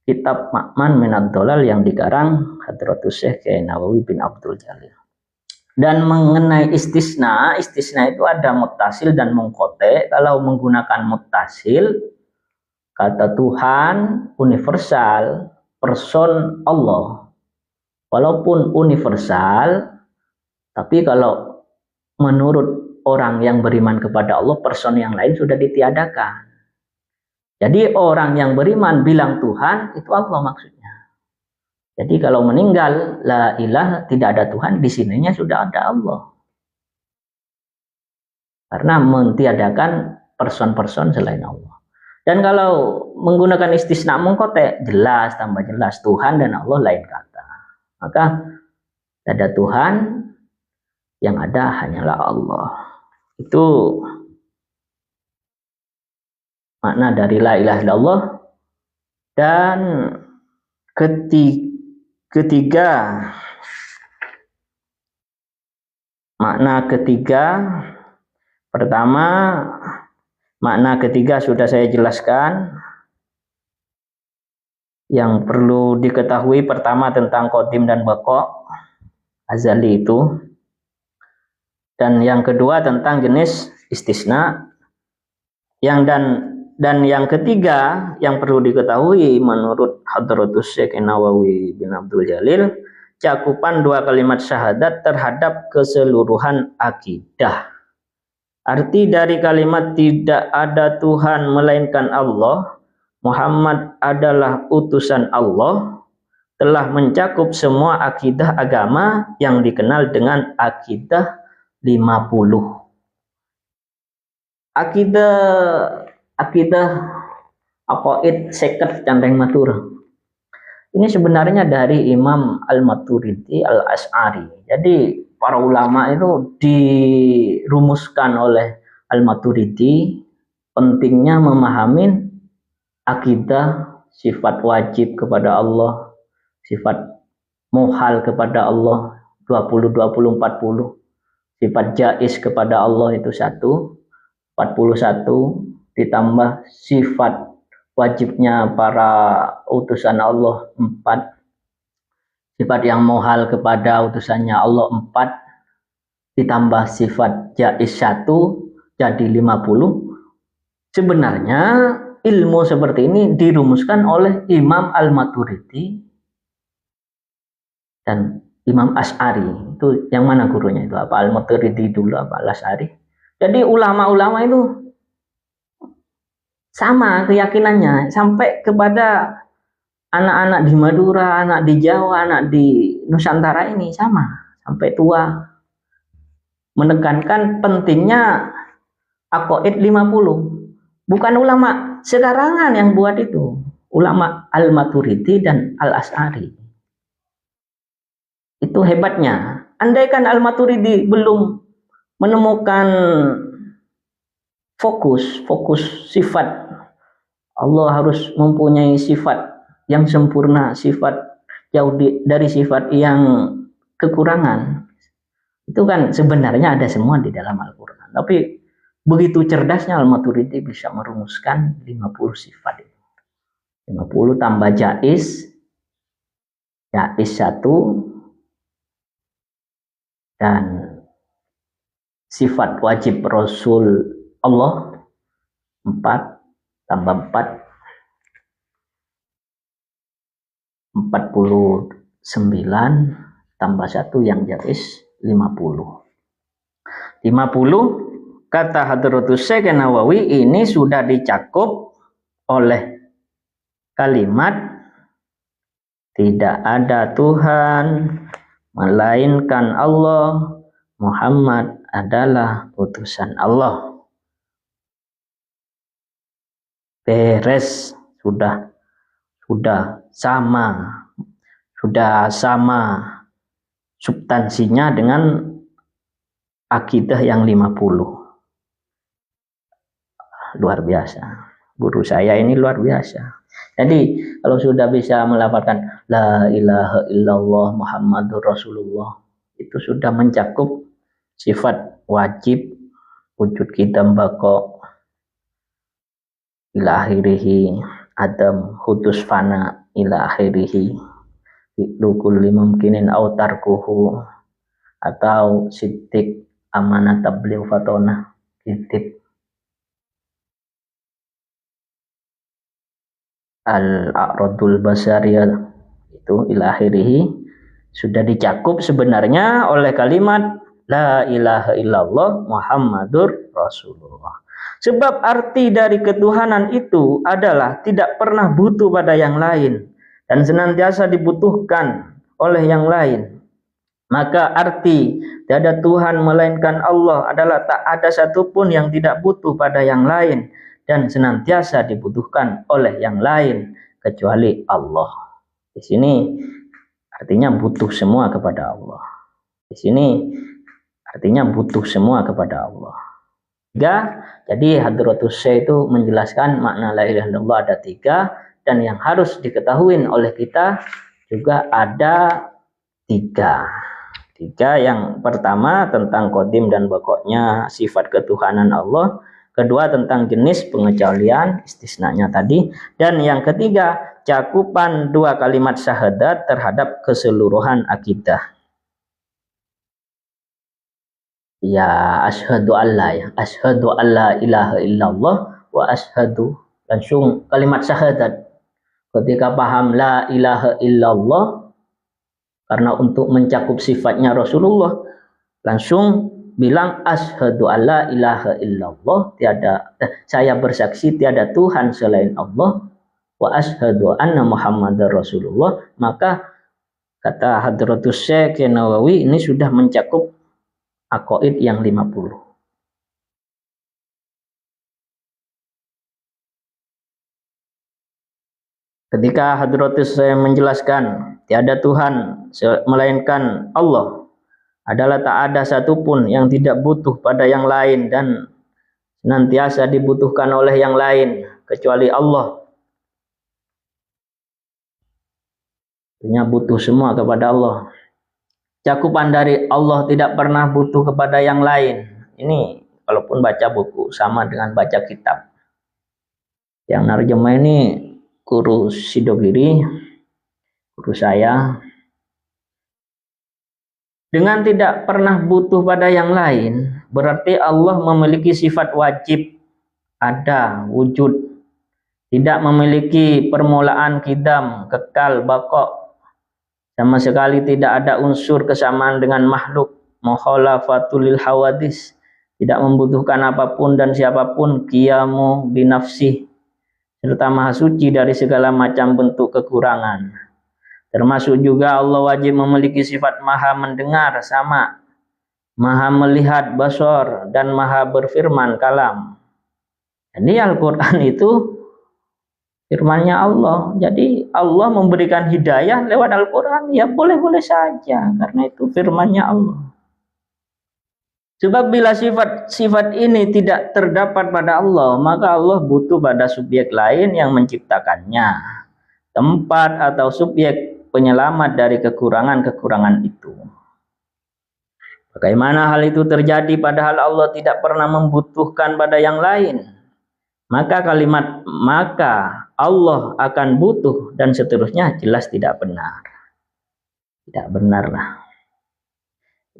kitab Ma'man Minad Dhalal yang dikarang Hadratus Syekh Kiai Nawawi bin Abdul Jalil. Dan mengenai istisna itu ada muttasil dan munqati. Kalau menggunakan muttasil, kata Tuhan universal, person Allah, walaupun universal, tapi kalau menurut orang yang beriman kepada Allah, person yang lain sudah ditiadakan. Jadi orang yang beriman bilang Tuhan, itu Allah maksudnya. Jadi kalau meninggal, la ilaha, tidak ada Tuhan, di sininya sudah ada Allah. Karena mentiadakan person-person selain Allah. Dan kalau menggunakan istisna munqati, jelas, tambah jelas, Tuhan dan Allah lain kata. Maka ada Tuhan, yang ada hanyalah Allah. Itu makna dari la ilaha illallah. Dan ketiga, makna ketiga, pertama, makna ketiga sudah saya jelaskan. Yang perlu diketahui pertama tentang Qadim dan Baqo, azali itu. Dan yang kedua tentang jenis istisna. Dan yang ketiga yang perlu diketahui menurut Hadratus Syekh Nawawi bin Abdul Jalil, cakupan dua kalimat syahadat terhadap keseluruhan akidah. Arti dari kalimat tidak ada Tuhan melainkan Allah, Muhammad adalah utusan Allah, telah mencakup semua akidah agama yang dikenal dengan akidah 50. Akidah aqaid seket canteng matur. Ini sebenarnya dari Imam Al-Maturidi Al-Asy'ari. Jadi para ulama itu dirumuskan oleh Al-Maturidi pentingnya memahami akidah, sifat wajib kepada Allah, sifat muhal kepada Allah 20 20 40, sifat jaiz kepada Allah itu 1 41, ditambah sifat wajibnya para utusan Allah 4, sifat yang mohal kepada utusannya Allah 4, ditambah sifat jaiz 1, jadi 50. Sebenarnya ilmu seperti ini dirumuskan oleh Imam Al-Maturidi dan Imam Asy'ari. Itu yang mana gurunya itu? Apa Al-Maturidi dulu, apa Al-Asy'ari? Jadi ulama-ulama itu sama keyakinannya sampai kepada anak-anak di Madura, anak di Jawa, anak di Nusantara ini sama sampai tua, menekankan pentingnya aqaid 50. Bukan ulama sekarangan yang buat itu, ulama Al-Maturidi dan Al-Asy'ari. Itu hebatnya. Andaikan Al-Maturidi belum menemukan fokus sifat, Allah harus mempunyai sifat yang sempurna, sifat jauh dari sifat yang kekurangan. Itu kan sebenarnya ada semua di dalam Al-Quran. Tapi begitu cerdasnya Al-Maturidi bisa merumuskan 50 sifat itu. 50 tambah jaiz 1, dan sifat wajib Rasul Allah 4, tambah 4, 49, tambah 1 yang jaiz 50. 50 kata Hadratus Syekh Nawawi ini sudah dicakup oleh kalimat tidak ada Tuhan melainkan Allah, Muhammad adalah utusan Allah. Beres, sudah sama substansinya dengan akidah yang 50. Luar biasa. Guru saya ini luar biasa. Jadi kalau sudah bisa melafalkan la ilaha illallah Muhammadur Rasulullah, itu sudah mencakup sifat wajib, wujud qidam baqa ila akhirih, adam hudus fana ila akhirih, kulli mumkinin aw tarkuhu, atau siddiq amanat tabligh fatona kitib al-a'radul basariyah, itu ila akhirih, sudah dicakup sebenarnya oleh kalimat la ilaha illallah Muhammadur Rasulullah. Sebab arti dari ketuhanan itu adalah tidak pernah butuh pada yang lain dan senantiasa dibutuhkan oleh yang lain. Maka arti tiada Tuhan melainkan Allah adalah tak ada satupun yang tidak butuh pada yang lain dan senantiasa dibutuhkan oleh yang lain kecuali Allah. Di sini artinya butuh semua kepada Allah. Di sini artinya butuh semua kepada Allah. Jadi Hadratus Syekh itu menjelaskan makna la ilaha illallah ada 3, dan yang harus diketahui oleh kita juga ada 3. Yang pertama tentang qadim dan baqa'nya sifat ketuhanan Allah, kedua tentang jenis pengecualian istisnanya tadi, dan yang ketiga cakupan 2 kalimat syahadat terhadap keseluruhan akidah. Ya, asyhadu alla ilaha illallah wa asyhadu, langsung kalimat syahadat. Ketika paham la ilaha illallah, karena untuk mencakup sifatnya Rasulullah, langsung bilang asyhadu alla ilaha illallah, saya bersaksi tiada Tuhan selain Allah, wa asyhadu anna Muhammadar Rasulullah. Maka kata Hadratus Syekh Nawawi ini sudah mencakup aqaid yang 50. Ketika Hadratus Syekh menjelaskan tiada Tuhan melainkan Allah, adalah tak ada satupun yang tidak butuh pada yang lain dan senantiasa dibutuhkan oleh yang lain kecuali Allah. Artinya butuh semua kepada Allah. Cakupan dari Allah tidak pernah butuh kepada yang lain. Ini kalaupun baca buku sama dengan baca kitab. Yang narjemah ini guru Sidogiri, guru saya. Dengan tidak pernah butuh pada yang lain, berarti Allah memiliki sifat wajib, ada, wujud. Tidak memiliki permulaan, kidam, kekal, bakok. Sama sekali tidak ada unsur kesamaan dengan makhluk. Mukhalafatul lil hawadis. Tidak membutuhkan apapun dan siapapun. Qiyamu binafsih. Serta maha suci dari segala macam bentuk kekurangan. Termasuk juga Allah wajib memiliki sifat maha mendengar, sama, maha melihat, basor, dan maha berfirman, kalam. Jadi Al-Quran itu firman-Nya Allah. Jadi Allah memberikan hidayah lewat Al-Quran, ya boleh-boleh saja, karena itu firman-Nya Allah. Sebab bila sifat ini tidak terdapat pada Allah, maka Allah butuh pada subjek lain yang menciptakannya, tempat atau subjek penyelamat dari kekurangan-kekurangan itu. Bagaimana hal itu terjadi padahal Allah tidak pernah membutuhkan pada yang lain? Maka kalimat maka Allah akan butuh dan seterusnya jelas tidak benar. Tidak benar lah.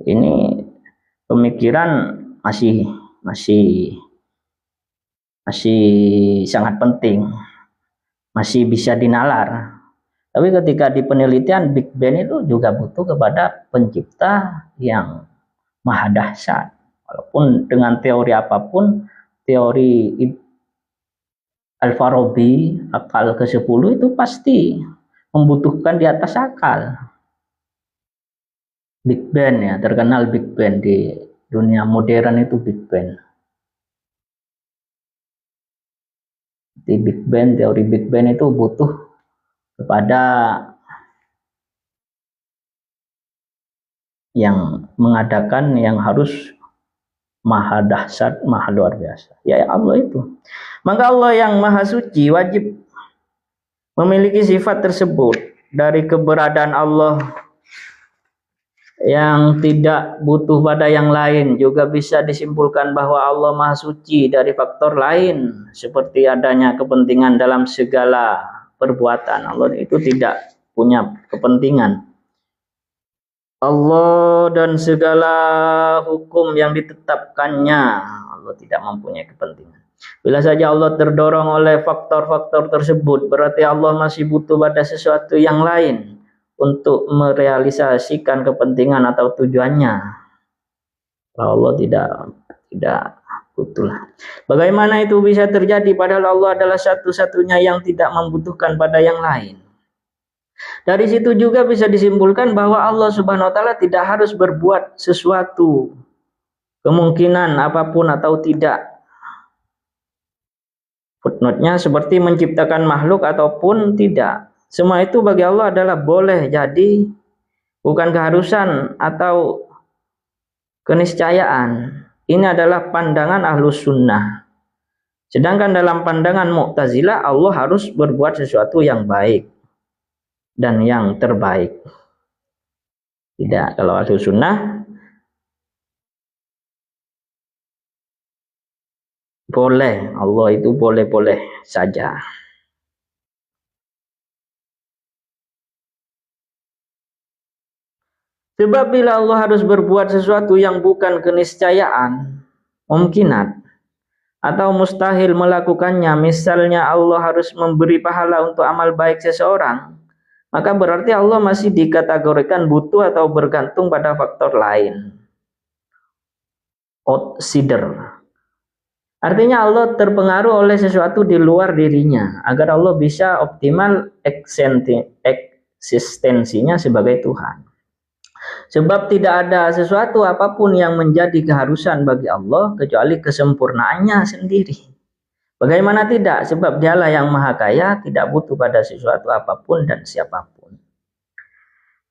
Ini pemikiran masih sangat penting. Masih bisa dinalar. Tapi ketika di penelitian, Big Bang itu juga butuh kepada pencipta yang maha dahsyat. Walaupun dengan teori apapun, teori Al-Farabi, akal ke-10 itu pasti membutuhkan di atas akal. Big Bang ya, terkenal Big Bang di dunia modern itu Big Bang. Di Big Bang, teori Big Bang itu butuh kepada yang mengadakan yang harus maha dahsyat, maha luar biasa. Ya Allah itu. Maka Allah yang maha suci wajib memiliki sifat tersebut. Dari keberadaan Allah yang tidak butuh pada yang lain, juga bisa disimpulkan bahwa Allah maha suci dari faktor lain, seperti adanya kepentingan dalam segala perbuatan. Allah itu tidak punya kepentingan. Allah dan segala hukum yang ditetapkannya, Allah tidak mempunyai kepentingan. Bila saja Allah terdorong oleh faktor-faktor tersebut, berarti Allah masih butuh pada sesuatu yang lain untuk merealisasikan kepentingan atau tujuannya. Allah tidak butuhlah. Bagaimana itu bisa terjadi padahal Allah adalah satu-satunya yang tidak membutuhkan pada yang lain? Dari situ juga bisa disimpulkan bahwa Allah Subhanahu wa taala tidak harus berbuat sesuatu, kemungkinan apapun atau tidak. Footnote-nya seperti menciptakan makhluk ataupun tidak. Semua itu bagi Allah adalah boleh jadi, bukan keharusan atau keniscayaan. Ini adalah pandangan Ahlus Sunnah. Sedangkan dalam pandangan Mu'tazilah, Allah harus berbuat sesuatu yang baik dan yang terbaik. Tidak, kalau Ahlus Sunnah boleh, Allah itu boleh-boleh saja. Sebab bila Allah harus berbuat sesuatu yang bukan keniscayaan, mungkinat, atau mustahil melakukannya, misalnya Allah harus memberi pahala untuk amal baik seseorang, maka berarti Allah masih dikategorikan butuh atau bergantung pada faktor lain. Outsider. Artinya Allah terpengaruh oleh sesuatu di luar dirinya agar Allah bisa optimal eksistensinya sebagai Tuhan. Sebab tidak ada sesuatu apapun yang menjadi keharusan bagi Allah kecuali kesempurnaannya sendiri. Bagaimana tidak? Sebab Dialah yang maha kaya, tidak butuh pada sesuatu apapun dan siapapun.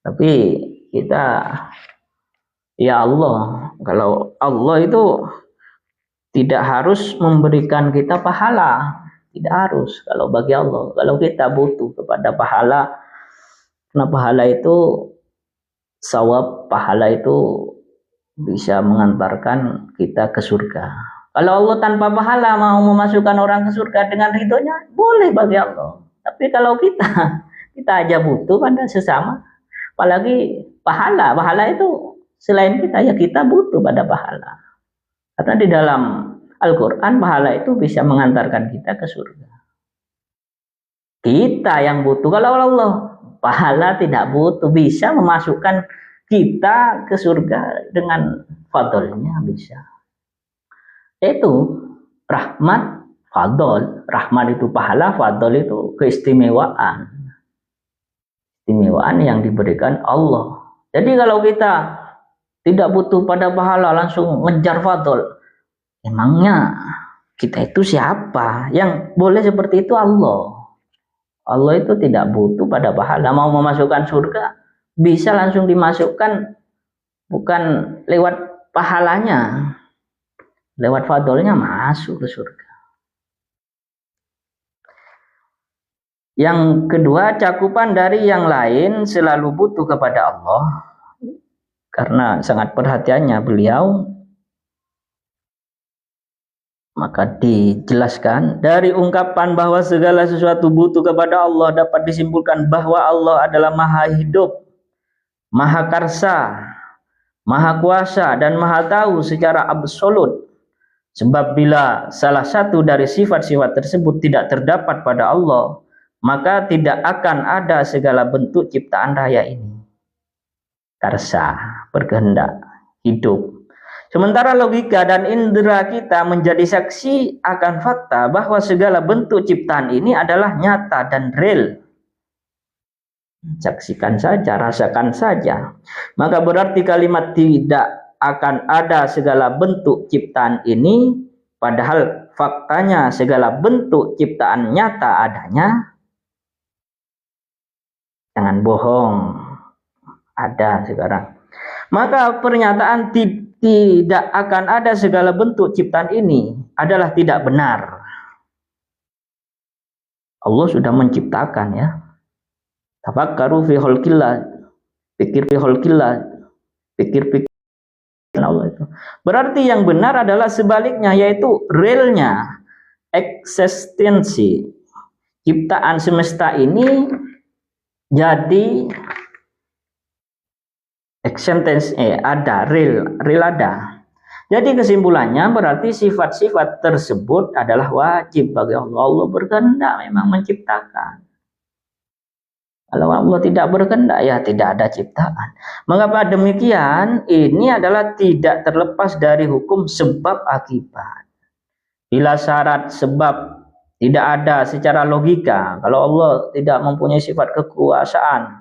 Tapi kita, ya Allah, kalau Allah itu tidak harus memberikan kita pahala, tidak harus kalau bagi Allah. Kalau kita butuh kepada pahala, karena pahala itu sawab, pahala itu bisa mengantarkan kita ke surga. Kalau Allah tanpa pahala mau memasukkan orang ke surga dengan ridhonya, boleh bagi Allah. Tapi kalau kita aja butuh pada sesama, apalagi pahala. Pahala itu selain kita, ya kita butuh pada pahala. Karena di dalam Al-Quran pahala itu bisa mengantarkan kita ke surga. Kita yang butuh. Kalau Allah pahala tidak butuh, bisa memasukkan kita ke surga dengan fadlnya, bisa. Itu rahmat, fadl. Rahmat itu pahala, fadl itu keistimewaan. Keistimewaan yang diberikan Allah. Jadi kalau kita tidak butuh pada pahala, langsung ngejar fadl, emangnya kita itu siapa? Yang boleh seperti itu Allah. Allah itu tidak butuh pada pahala. Mau memasukkan surga, bisa langsung dimasukkan, bukan lewat pahalanya, lewat fadlnya masuk ke surga. Yang kedua, cakupan dari yang lain selalu butuh kepada Allah. Karena sangat perhatiannya beliau, maka dijelaskan dari ungkapan bahwa segala sesuatu butuh kepada Allah dapat disimpulkan bahwa Allah adalah maha hidup, maha karsa, maha kuasa, dan maha tahu secara absolut. Sebab bila salah satu dari sifat-sifat tersebut tidak terdapat pada Allah, maka tidak akan ada segala bentuk ciptaan raya ini. Karsa, berkehendak, hidup. Sementara logika dan indera kita menjadi saksi akan fakta bahwa segala bentuk ciptaan ini adalah nyata dan real. Saksikan saja, rasakan saja. Maka berarti kalimat tidak akan ada segala bentuk ciptaan ini, padahal faktanya segala bentuk ciptaan nyata adanya. Jangan bohong, ada sekarang. Maka pernyataan tidak akan ada segala bentuk ciptaan ini adalah tidak benar. Allah sudah menciptakan, ya. Tafakkaru fi khalqillah, pikir fi khalqillah, pikir Allah itu. Berarti yang benar adalah sebaliknya, yaitu realnya, eksistensi ciptaan semesta ini jadi eksistensi ada, real ada. Jadi kesimpulannya berarti sifat-sifat tersebut adalah wajib bagi Allah. Allah berkehendak memang menciptakan. Kalau Allah tidak berkehendak, ya tidak ada ciptaan. Mengapa demikian? Ini adalah tidak terlepas dari hukum sebab akibat. Bila syarat sebab tidak ada secara logika, kalau Allah tidak mempunyai sifat kekuasaan,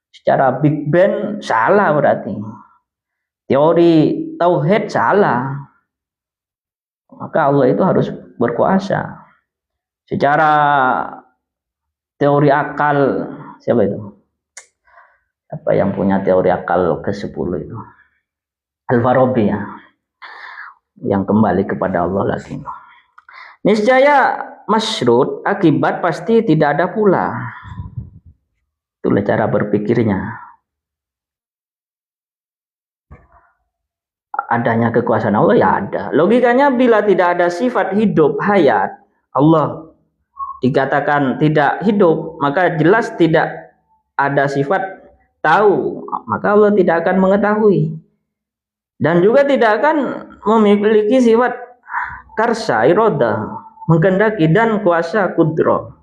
secara Big Bang salah berarti. Teori tauhid salah. Maka Allah itu harus berkuasa. Secara teori akal, siapa itu? Apa yang punya teori akal ke-10 itu? Al-Farabi, ya. Yang kembali kepada Allah lagi. Niscaya masyrut, akibat pasti tidak ada pula. Itulah cara berpikirnya. Adanya kekuasaan Allah, ya ada. Logikanya bila tidak ada sifat hidup, hayat, Allah dikatakan tidak hidup, maka jelas tidak ada sifat tahu, maka Allah tidak akan mengetahui. Dan juga tidak akan memiliki sifat karsa, iroda, menghendaki, dan kuasa kudro.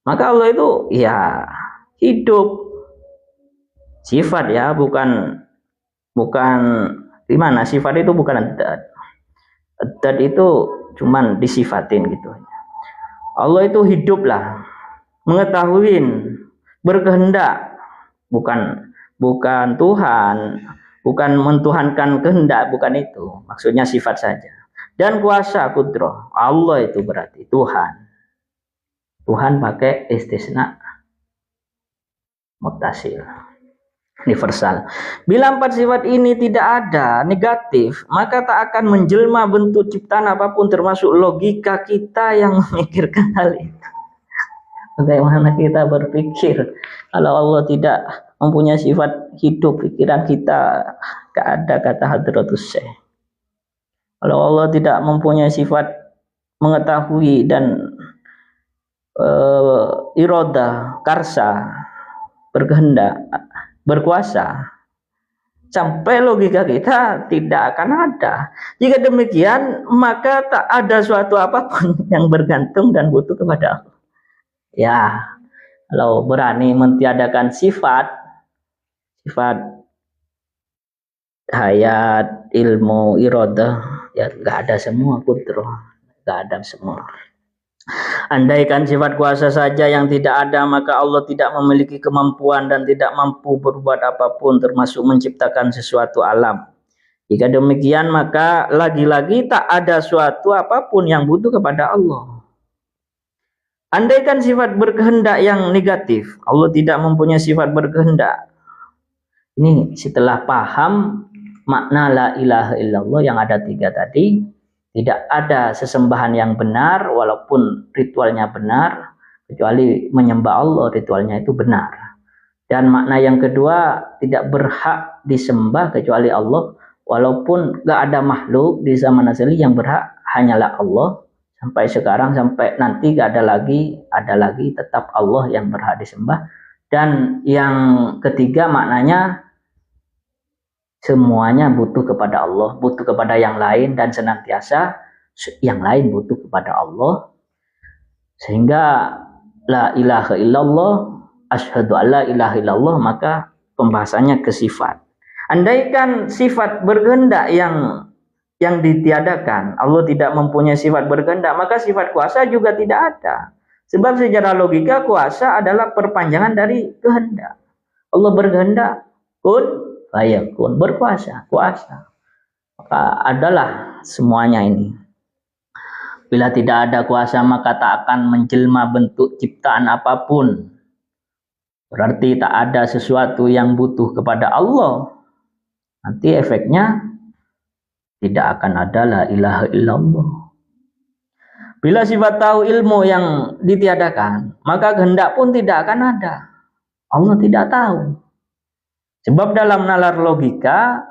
Maka Allah itu ya hidup, sifat, ya, bukan gimana, sifat itu bukan adat. Adat itu cuman disifatin gitu. Allah itu hiduplah, mengetahui, berkehendak, bukan Tuhan, bukan mentuhankan kehendak, bukan itu. Maksudnya sifat saja. Dan kuasa kudroh, Allah itu berarti Tuhan. Tuhan pakai istisna mutasil, universal. Bila 4 sifat ini tidak ada, negatif, maka tak akan menjelma bentuk ciptaan apapun, termasuk logika kita yang memikirkan hal itu. Bagaimana kita berpikir kalau Allah tidak mempunyai sifat hidup, pikiran kita gak ada, kata Hadratus Syekh. Kalau Allah tidak mempunyai sifat mengetahui dan iroda, karsa, berkehendak, berkuasa, sampai logika kita tidak akan ada. Jika demikian, maka tak ada suatu apapun yang bergantung dan butuh kepada Allah. Ya, kalau berani mentiadakan sifat hayat, ilmu, irodah, ya nggak ada semua, kudroh, nggak ada semua. Andaikan sifat kuasa saja yang tidak ada, maka Allah tidak memiliki kemampuan dan tidak mampu berbuat apapun, termasuk menciptakan sesuatu alam. Jika demikian, maka lagi-lagi tak ada suatu apapun yang butuh kepada Allah. Andaikan sifat berkehendak yang negatif, Allah tidak mempunyai sifat berkehendak. Ini setelah paham makna la ilaha illallah yang ada 3 tadi, tidak ada sesembahan yang benar walaupun ritualnya benar, kecuali menyembah Allah, ritualnya itu benar. Dan makna yang kedua, tidak berhak disembah kecuali Allah, walaupun gak ada makhluk di zaman asli yang berhak, hanyalah Allah. Sampai sekarang, sampai nanti gak ada lagi tetap Allah yang berhak disembah. Dan yang ketiga maknanya, semuanya butuh kepada Allah, butuh kepada yang lain, dan senantiasa yang lain butuh kepada Allah. Sehingga la ilaha illallah, asyhadu alla ilaha illallah, maka pembahasannya ke sifat. Andaikan sifat berkehendak yang ditiadakan, Allah tidak mempunyai sifat berkehendak, maka sifat kuasa juga tidak ada. Sebab secara logika kuasa adalah perpanjangan dari kehendak. Allah berkehendak, kun fayakun, berkuasa, kuasa. Maka adalah semuanya ini. Bila tidak ada kuasa, maka tak akan menjelma bentuk ciptaan apapun. Berarti tak ada sesuatu yang butuh kepada Allah. Nanti efeknya tidak akan ada la ilaha illallah. Bila sifat tahu ilmu yang ditiadakan, maka kehendak pun tidak akan ada. Allah tidak tahu. Sebab dalam nalar logika,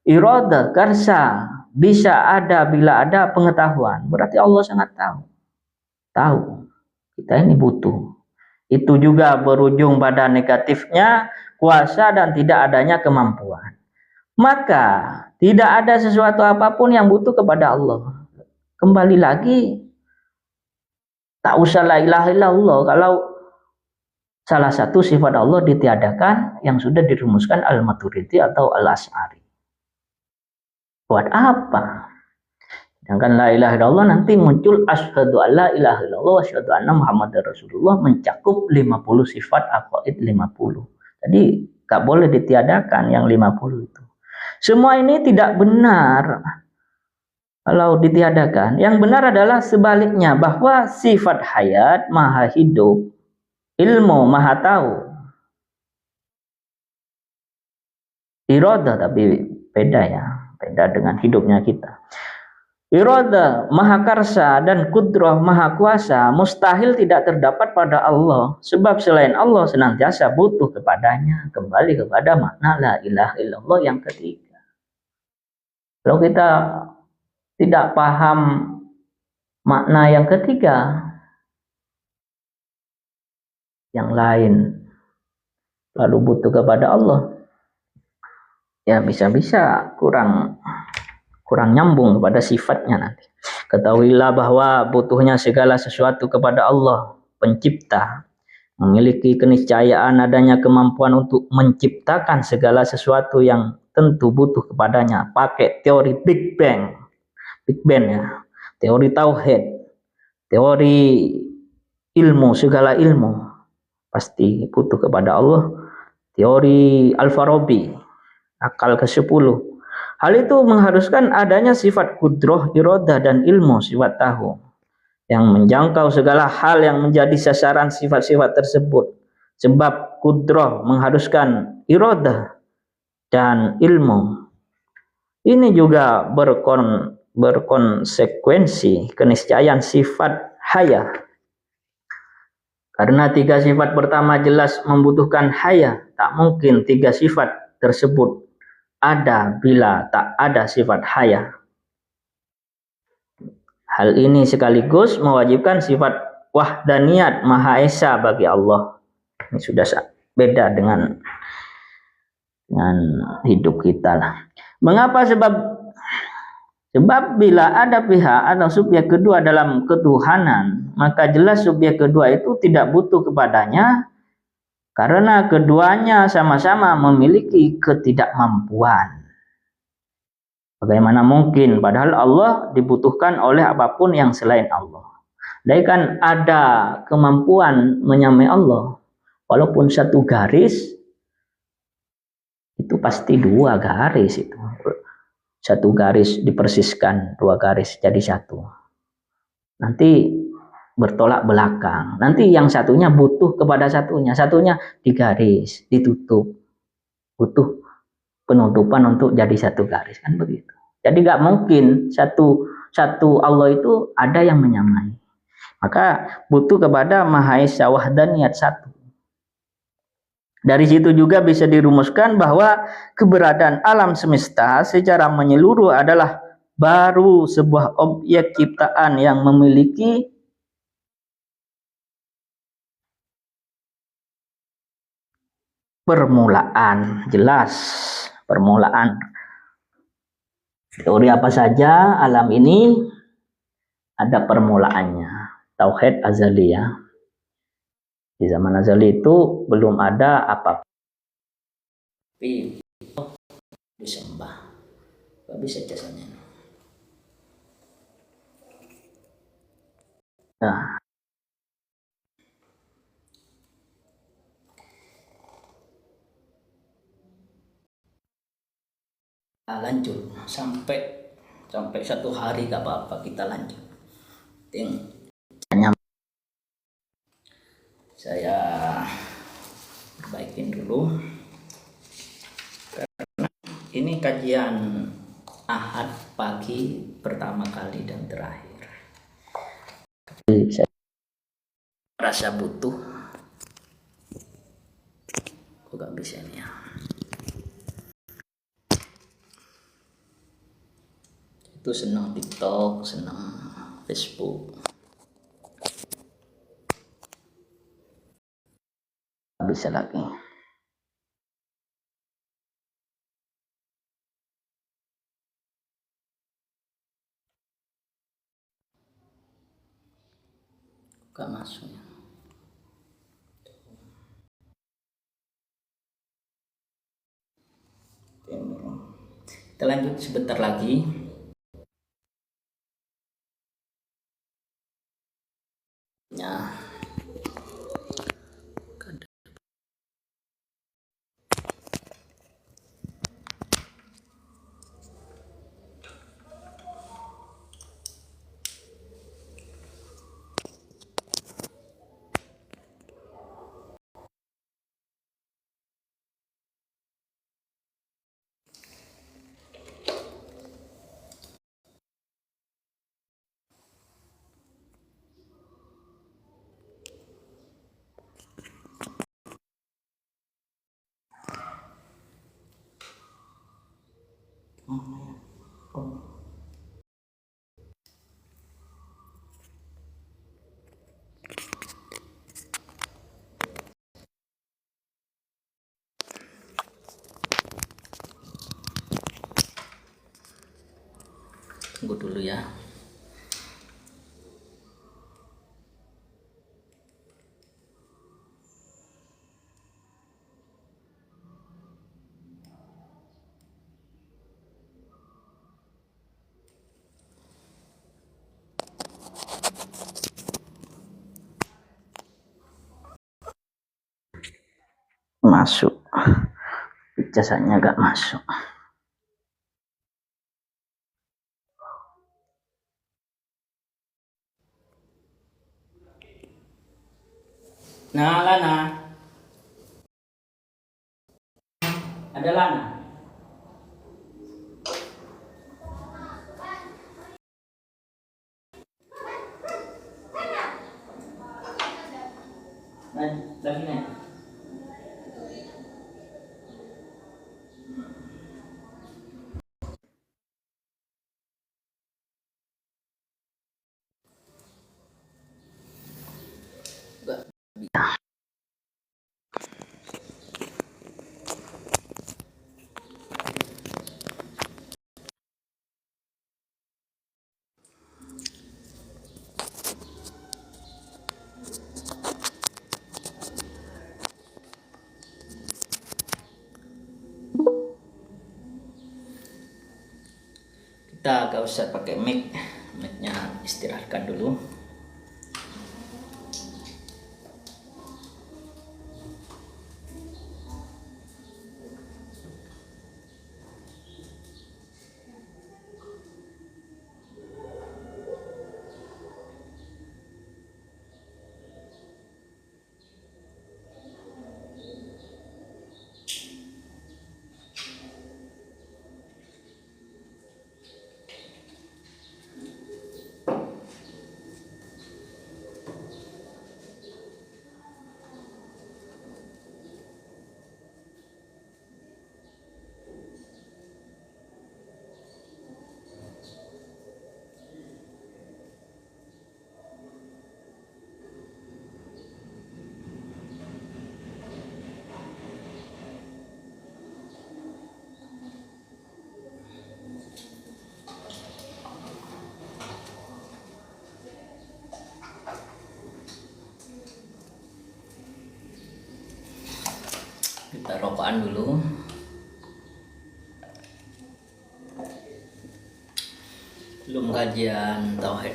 iroda, karsa, bisa ada bila ada pengetahuan. Berarti Allah sangat tahu. Tahu. Kita ini butuh. Itu juga berujung pada negatifnya kuasa dan tidak adanya kemampuan. Maka tidak ada sesuatu apapun yang butuh kepada Allah. Kembali lagi, tak usah la ilaha illallah kalau salah satu sifat Allah ditiadakan yang sudah dirumuskan Al-Maturidi atau Al-Asy'ari. Buat apa? Sedangkan la ilaha illallah nanti muncul asyhadu alla ilaha illallah wa asyhadu anna Muhammadar Rasulullah, mencakup 50 sifat aqaid 50. Jadi gak boleh ditiadakan yang 50 itu. Semua ini tidak benar kalau ditiadakan. Yang benar adalah sebaliknya, bahwa sifat hayat, maha hidup, ilmu, maha tahu, iroda, tapi beda ya, beda dengan hidupnya kita. Iroda, maha karsa, dan kudroh, maha kuasa, mustahil tidak terdapat pada Allah. Sebab selain Allah senantiasa butuh kepadanya. Kembali kepada makna la ilaha illallah yang ketiga. Kalau kita tidak paham makna yang ketiga, yang lain lalu butuh kepada Allah, ya bisa-bisa kurang nyambung kepada sifatnya nanti. Ketahuilah bahwa butuhnya segala sesuatu kepada Allah pencipta, memiliki keniscayaan adanya kemampuan untuk menciptakan segala sesuatu yang tentu butuh kepadanya. Pakai teori Big Bang ya, teori tauhid, teori ilmu, segala ilmu pasti butuh kepada Allah. Teori Al-Farabi, akal ke-10. Hal itu mengharuskan adanya sifat kudroh, irodah, dan ilmu, sifat tahu, yang menjangkau segala hal yang menjadi sasaran sifat-sifat tersebut. Sebab kudroh mengharuskan irodah dan ilmu. Ini juga berkonsekuensi keniscayaan sifat haya. Karena 3 sifat pertama jelas membutuhkan haya, tak mungkin 3 sifat tersebut ada bila tak ada sifat haya. Hal ini sekaligus mewajibkan sifat wahdaniyat Maha Esa bagi Allah. Ini sudah beda dengan hidup kita lah. Mengapa? Sebab bila ada pihak atau subjek kedua dalam ketuhanan, maka jelas subjek kedua itu tidak butuh kepadanya karena keduanya sama-sama memiliki ketidakmampuan. Bagaimana mungkin padahal Allah dibutuhkan oleh apapun yang selain Allah. Dan kan ada kemampuan menyamai Allah. Walaupun satu garis itu pasti dua garis itu. Satu garis dipersiskan, dua garis jadi satu. Nanti bertolak belakang. Nanti yang satunya butuh kepada satunya. Satunya digaris, ditutup. Butuh penutupan untuk jadi satu garis. Kan begitu. Jadi nggak mungkin satu Allah itu ada yang menyamai. Maka butuh kepada Maha Esa wahdaniyat satu. Dari situ juga bisa dirumuskan bahwa keberadaan alam semesta secara menyeluruh adalah baru sebuah objek ciptaan yang memiliki permulaan. Jelas permulaan. Teori apa saja alam ini ada permulaannya. Tauhid azali ya. Di zaman azali itu belum ada apa-apa. Tapi disembah. Gak bisa jasanya. Nah. Lanjut sampai satu hari gak apa-apa, kita lanjut. Saya perbaikin dulu karena ini kajian Ahad pagi pertama kali dan terakhir. Saya merasa butuh kok gak bisa nih ya. Itu senang TikTok, senang Facebook. Bisa lagi. Gak masuk. Kita lanjut sebentar lagi. Nah. Tunggu dulu ya. Masuk. Jasanya gak masuk. Nah, Lana. Ada Lana. Lagi nih. Kita gak usah pakai mic-nya istirahatkan dulu. Kita rokokan dulu. Belum kajian tauhid,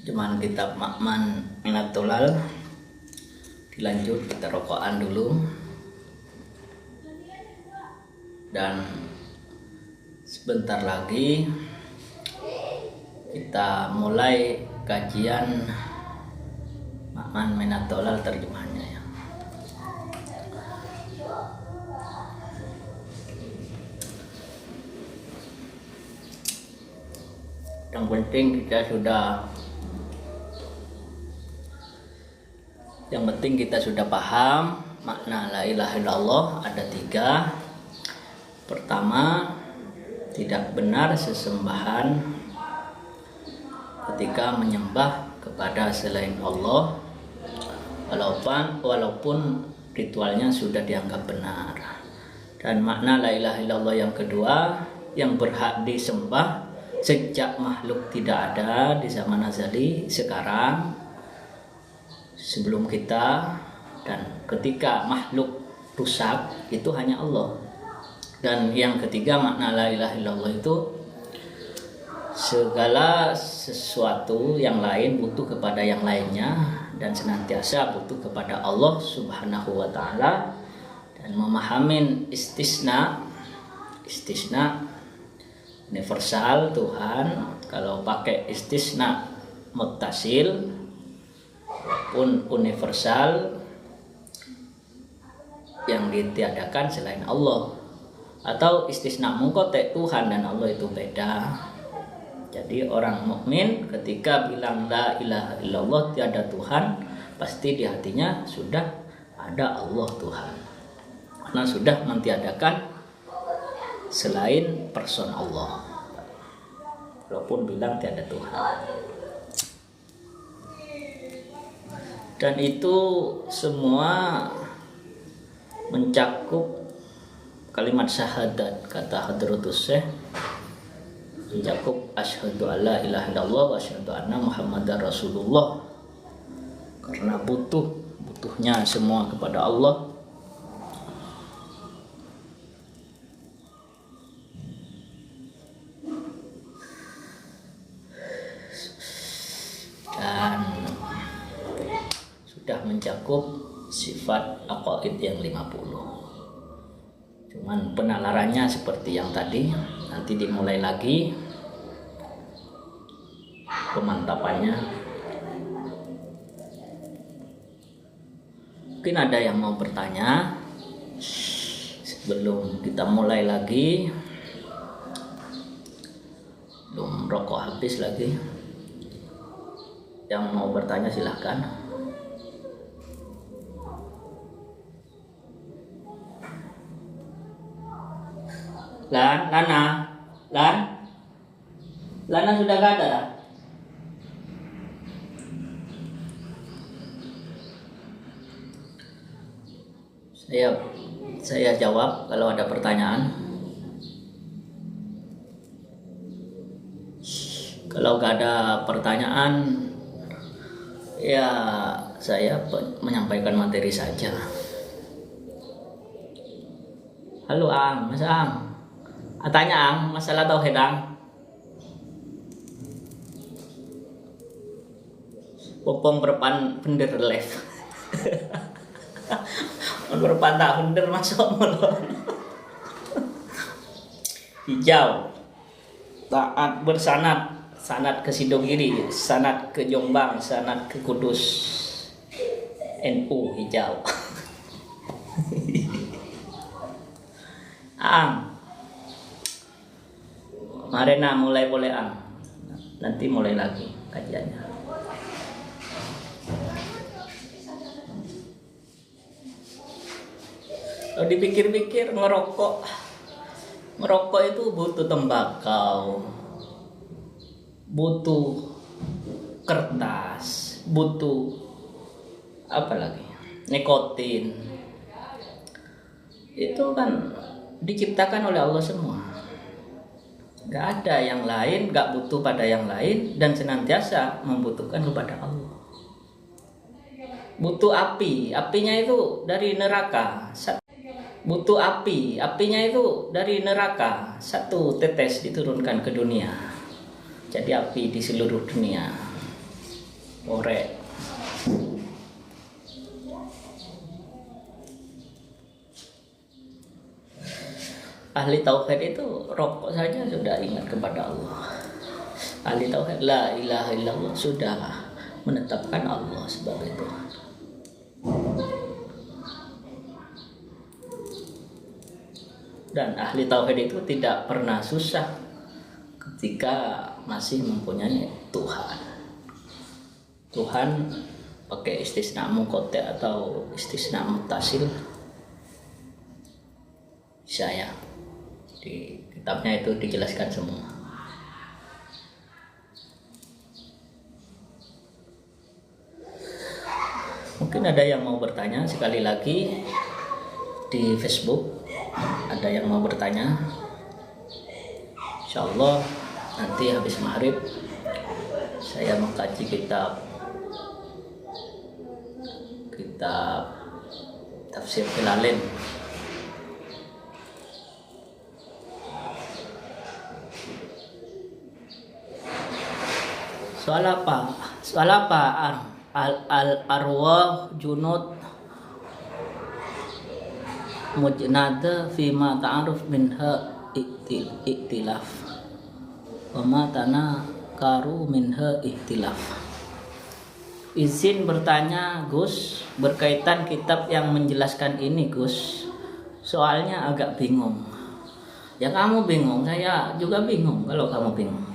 cuman kitab Ma'man Minatulal. Dilanjut kita rokokan dulu, dan sebentar lagi kita mulai kajian Ma'man Minatulal terjemahannya ya. Yang penting kita sudah paham makna la ilaha illallah ada 3. Pertama, tidak benar sesembahan ketika menyembah kepada selain Allah, walaupun ritualnya sudah dianggap benar. Dan makna la ilaha illallah yang kedua, yang berhak disembah sejak makhluk tidak ada di zaman azali, sekarang, sebelum kita, dan ketika makhluk rusak itu hanya Allah. Dan yang ketiga, makna la ilaha illallah itu segala sesuatu yang lain butuh kepada yang lainnya dan senantiasa butuh kepada Allah Subhanahu wa ta'ala, dan memahamin istisna universal Tuhan. Kalau pakai istisna muttasil pun universal, yang ditiadakan selain Allah, atau istisna munqati, Tuhan dan Allah itu beda. Jadi orang mukmin ketika bilang la ilaha illallah, tiada Tuhan, pasti di hatinya sudah ada Allah Tuhan, karena sudah mentiadakan selain person Allah, walaupun bilang tiada Tuhan. Dan itu semua mencakup kalimat syahadat, kata Hadratus Syekh, mencakup asyhadu alla ilaha illallah wa asyhadu anna muhammadar rasulullah, karena butuhnya semua kepada Allah. Dan sudah mencakup sifat aqaid yang 50. Cuman penalarannya seperti yang tadi, nanti dimulai lagi pemantapannya. Mungkin ada yang mau bertanya sebelum kita mulai lagi. Belum rokok habis lagi. Yang mau bertanya silahkan. Lana sudah gak ada? Saya saya jawab kalau ada pertanyaan. Kalau nggak ada pertanyaan, ya saya menyampaikan materi saja. Halo Ang, Mas Ang. Tanya Ang, masalah tauhid Ang. Popong berpan bener live. Berpan tak bener masuk mulon. Hijau. Taat bersanad, sanad ke Sidogiri, sanad ke Jombang, sanad ke Kudus. NU hijau. Ang. Marena mulai boleh Ang. Nanti mulai lagi kajiannya. Kalau dipikir-pikir ngerokok itu butuh tembakau, butuh kertas, butuh apa lagi, nikotin. Itu kan diciptakan oleh Allah semua. Gak ada yang lain, gak butuh pada yang lain, dan senantiasa membutuhkan kepada Allah. Butuh api, apinya itu dari neraka. Butuh api, apinya itu dari neraka. 1 tetes diturunkan ke dunia. Jadi api di seluruh dunia. Korek. Ahli tauhid itu rokok saja sudah ingat kepada Allah. Ahli tauhid la ilaha illallah sudah menetapkan Allah sebagai Tuhan. Dan ahli tauhid itu tidak pernah susah ketika masih mempunyai Tuhan. Tuhan pakai istisna muqatta atau istisna muttasil. Saya di kitabnya itu dijelaskan semua. Mungkin ada yang mau bertanya sekali lagi di Facebook. Ada yang mau bertanya? Insyaallah nanti habis maghrib saya mengkaji kitab tafsir Jalalain. Soal apa? Al arwah junud mujnada fima ta'aruf minha iktilaf wa ma tanakaru minha iktilaf. Izin bertanya Gus, berkaitan kitab yang menjelaskan ini Gus, soalnya agak bingung. Ya kamu bingung, saya juga bingung kalau kamu bingung.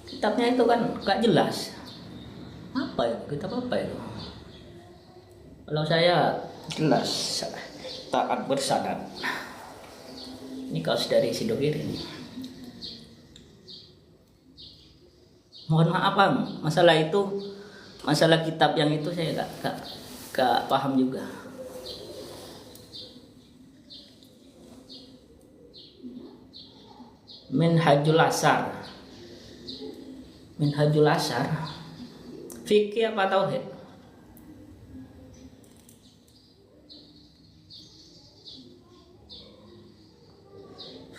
Kitabnya itu kan gak jelas. Apa itu? Kitab apa itu? Kalau saya jelas, taat bersanad. Ini kaos dari Sidogiri. Mohon maaf Bang, masalah kitab yang itu saya gak paham juga. Minhajul Asar. Fikih apa tauhid?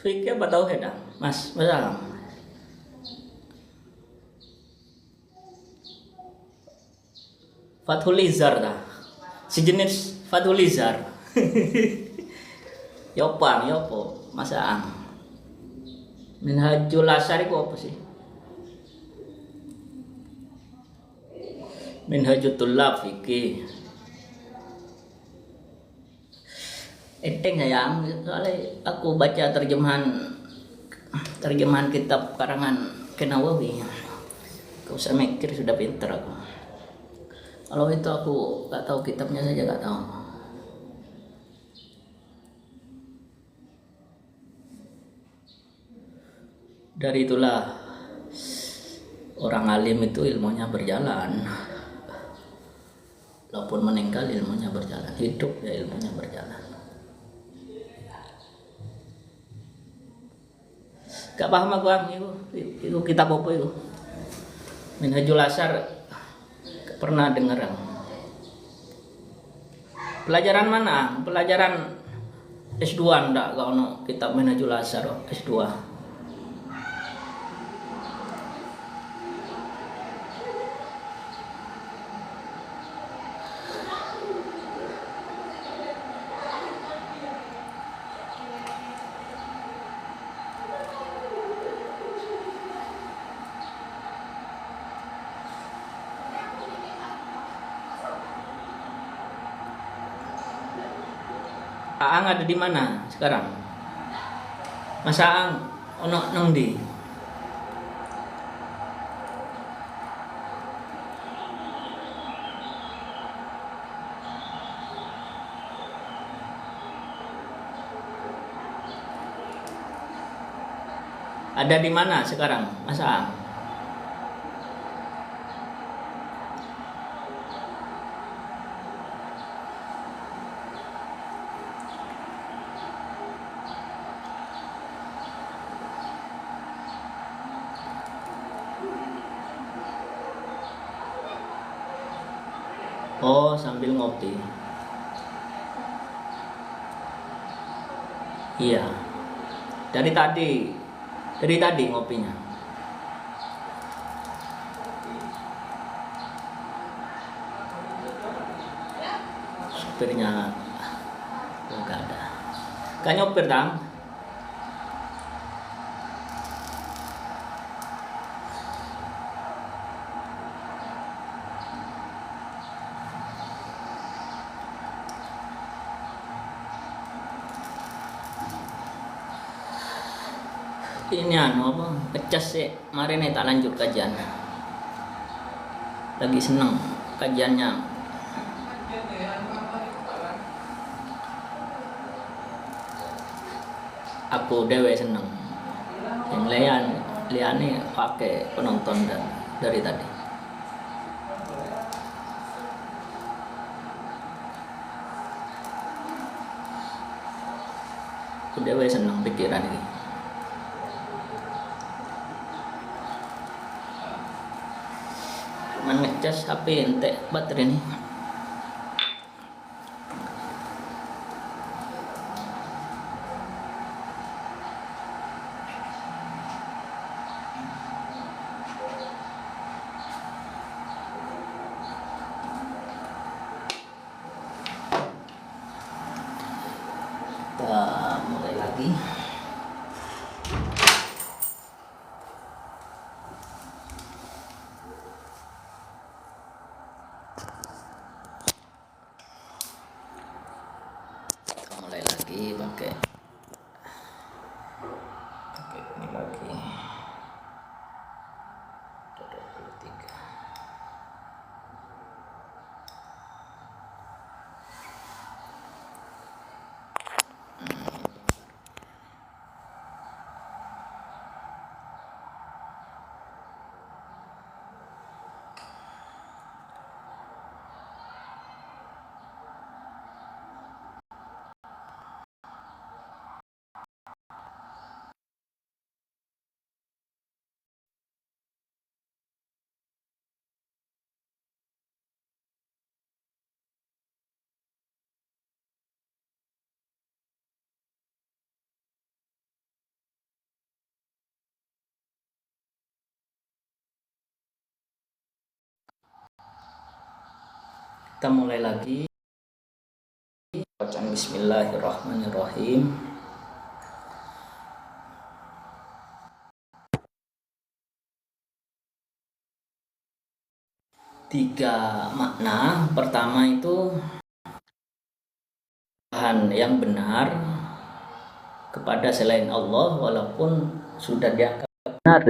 Fikih apa tauhid Mas? Betul. Fathul Izar dah. Sejenis Fathul Izar. Yopo, masa Minhajul Asar itu apa sih? Minhajul Tullab fikih. Enteng sayang, soalnya aku baca terjemahan kitab karangan Nawawi. Kau usah mikir, sudah pinter aku. Kalau itu aku gak tahu, kitabnya saja gak tahu. Dari itulah orang alim itu ilmunya berjalan. Walaupun meninggal ilmunya berjalan, hidup ya ilmunya berjalan. Gak paham aku itu kitab apa itu? Minhajul Asar pernah dengar. Pelajaran mana? Pelajaran S2 ndak kau no kitab Minhajul Asar S2. Aang ada di mana sekarang? Mas Aang ono nang ndi? Ada di mana sekarang, Mas Aang? Oh, sambil ngopi. Iya. Dari tadi ngopinya. Supirnya enggak ada. Kan nyopir tang? Ini apa? Ngecas sih. Mari nih tak lanjut kajian. Lagi seneng kajiannya. Aku dewe seneng. Yang liane pakai penonton dari tadi. Aku dewe seneng pikiran ini. Ngecas HP ente baterai nih. Kita mulai lagi. Pakai ini lagi 23. Kita mulai lagi. Bacaan Bismillahirrahmanirrahim. Tiga makna. Pertama itu Tuhan yang benar kepada selain Allah walaupun sudah dianggap benar.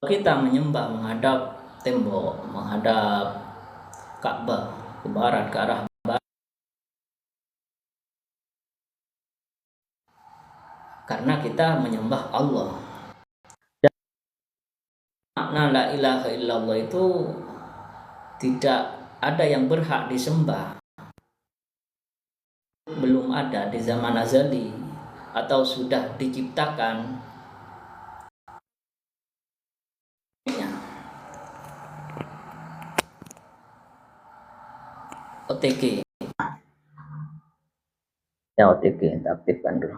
Kita menyembah menghadap tembok, menghadap Ka'bah ke barat, ke arah barat, karena kita menyembah Allah. Dan makna la ilaha illallah itu tidak ada yang berhak disembah belum ada di zaman azali atau sudah diciptakan, ya, OTG. Ya, OTG kita aktifkan dulu.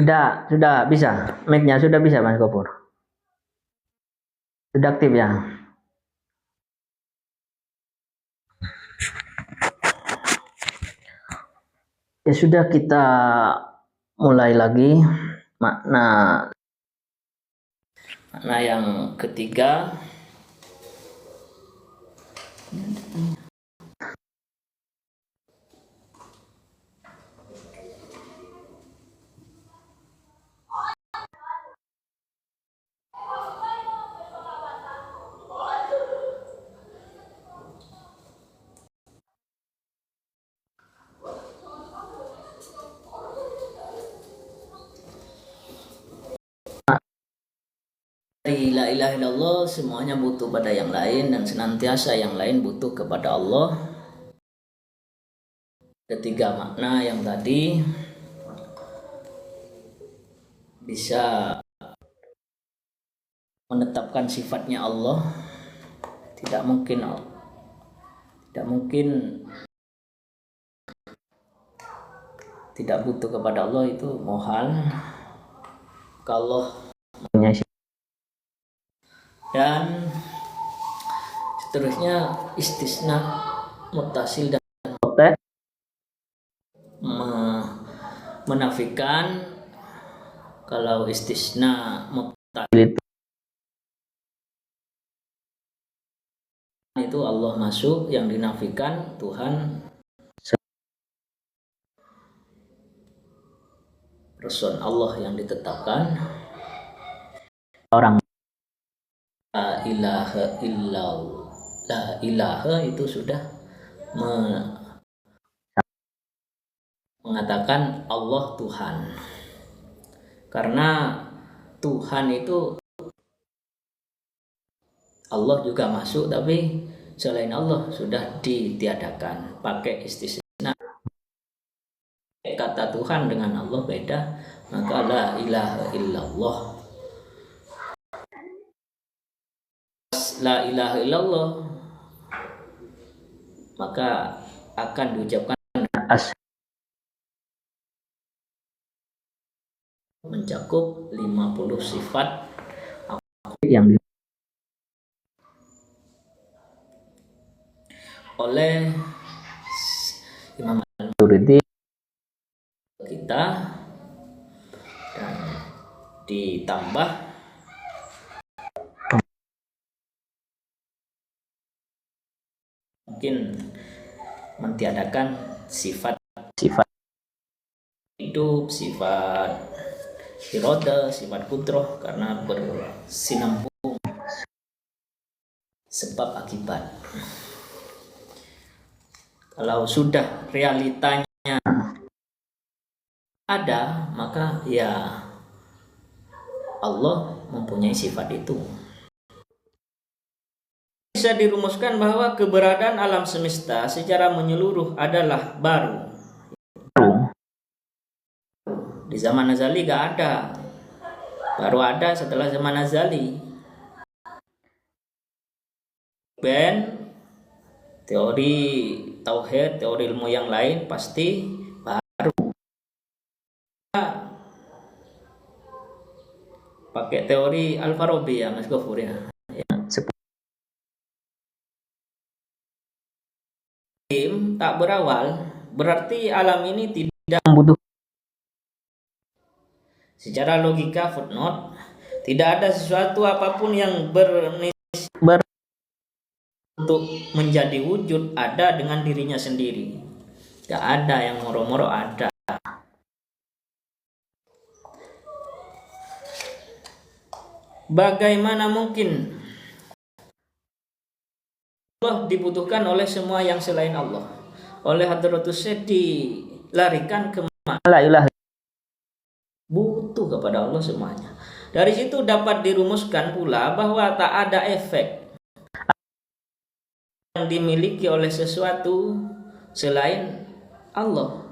Sudah bisa. Mic-nya sudah bisa, Mas Gopur. Sudah aktif ya. Ya sudah, kita mulai lagi makna yang ketiga. Dari la ilaha illallah, semuanya butuh pada yang lain dan senantiasa yang lain butuh kepada Allah. Ketiga makna yang tadi bisa menetapkan sifatnya Allah. Tidak mungkin tidak butuh kepada Allah, itu mohal. Kalau dan seterusnya istisna, mutasil dan muqta menafikan kalau istisna mutasil itu itu Allah masuk, yang dinafikan Tuhan person Allah yang ditetapkan. Orang la ilaha illallah, la ilaha itu sudah mengatakan Allah Tuhan, karena Tuhan itu Allah juga masuk, tapi selain Allah sudah ditiadakan. Pakai istisna, kata Tuhan dengan Allah beda, maka la ilaha illallah. La ilaha illallah maka akan diucapkan mencakup 50 sifat yang oleh Imam Al-Maturidi kita, dan ditambah mungkin mentiadakan sifat hidup, sifat iroda, sifat kudroh, karena bersinambung sebab akibat. Kalau sudah realitanya ada, maka ya Allah mempunyai sifat itu. Bisa dirumuskan bahwa keberadaan alam semesta secara menyeluruh adalah baru. Di zaman azali gak ada, baru ada setelah zaman azali. Teori tauhid, teori ilmu yang lain pasti baru. Pakai teori Al-Farabi ya Mas Gofur ya. Tak berawal berarti alam ini tidak membutuhkan. Secara logika footnote, tidak ada sesuatu apapun yang untuk menjadi wujud ada dengan dirinya sendiri. Gak ada yang moro-moro ada. Bagaimana mungkin Allah dibutuhkan oleh semua yang selain Allah? Oleh Hadratus Syekh dilarikan ke la ilaha, butuh kepada Allah semuanya. Dari situ dapat dirumuskan pula bahwa tak ada efek yang dimiliki oleh sesuatu selain Allah.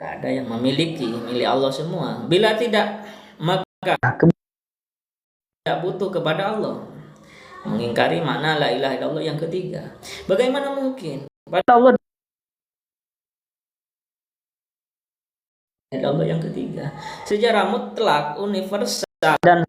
Tak ada yang memiliki, milik Allah semua. Bila tidak, maka tidak butuh kepada Allah. Mengingkari makna la ilaha illallah yang ketiga. Bagaimana mungkin pada Allah yang ketiga secara mutlak, universal, dan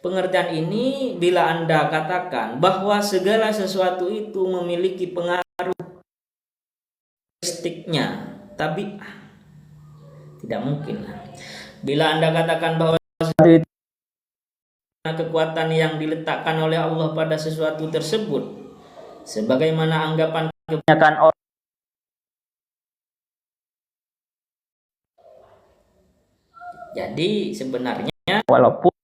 pengertian ini bila Anda katakan bahwa segala sesuatu itu memiliki pengaruh karakteristiknya, tapi tidak mungkin. Bila Anda katakan bahwa sesuatu itu kekuatan yang diletakkan oleh Allah pada sesuatu tersebut, sebagaimana anggapan kebanyakan orang. Jadi sebenarnya walaupun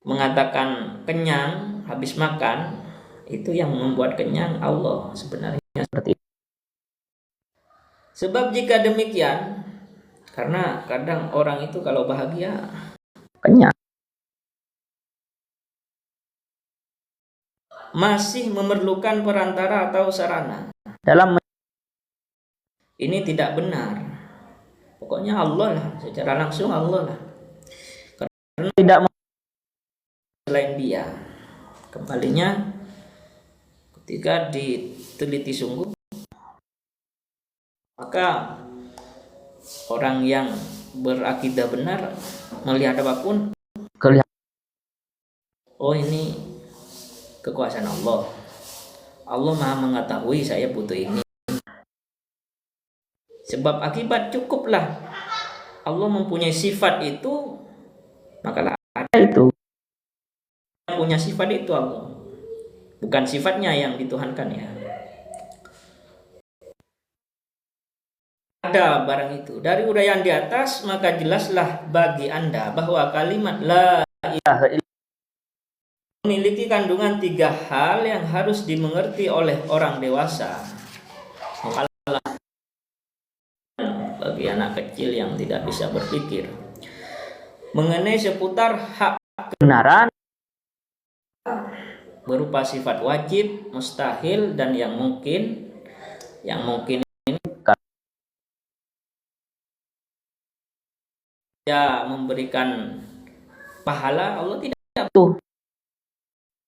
mengatakan kenyang habis makan, itu yang membuat kenyang Allah sebenarnya seperti itu. Sebab jika demikian, karena kadang orang itu kalau bahagia kenyang, masih memerlukan perantara atau sarana. Dalam ini tidak benar. Pokoknya Allah lah, secara langsung Allah lah. Karena tidak selain Dia. Kembalinya ketika diteliti sungguh, maka orang yang berakidah benar melihat apapun kelihatan, oh ini kekuasaan Allah. Allah Maha mengetahui saya butuh ini. Sebab akibat cukuplah Allah mempunyai sifat itu Maka ada itu punya sifat itu Allah, bukan sifatnya yang dituhankan ya. Ada barang itu dari uraian di atas, maka jelaslah bagi Anda bahwa kalimat la ilaha illallah memiliki kandungan 3 hal yang harus dimengerti oleh orang dewasa. Bagi anak kecil yang tidak bisa berpikir mengenai seputar hak kebenaran berupa sifat wajib, mustahil, dan yang mungkin ini ya memberikan pahala. Allah tidak butuh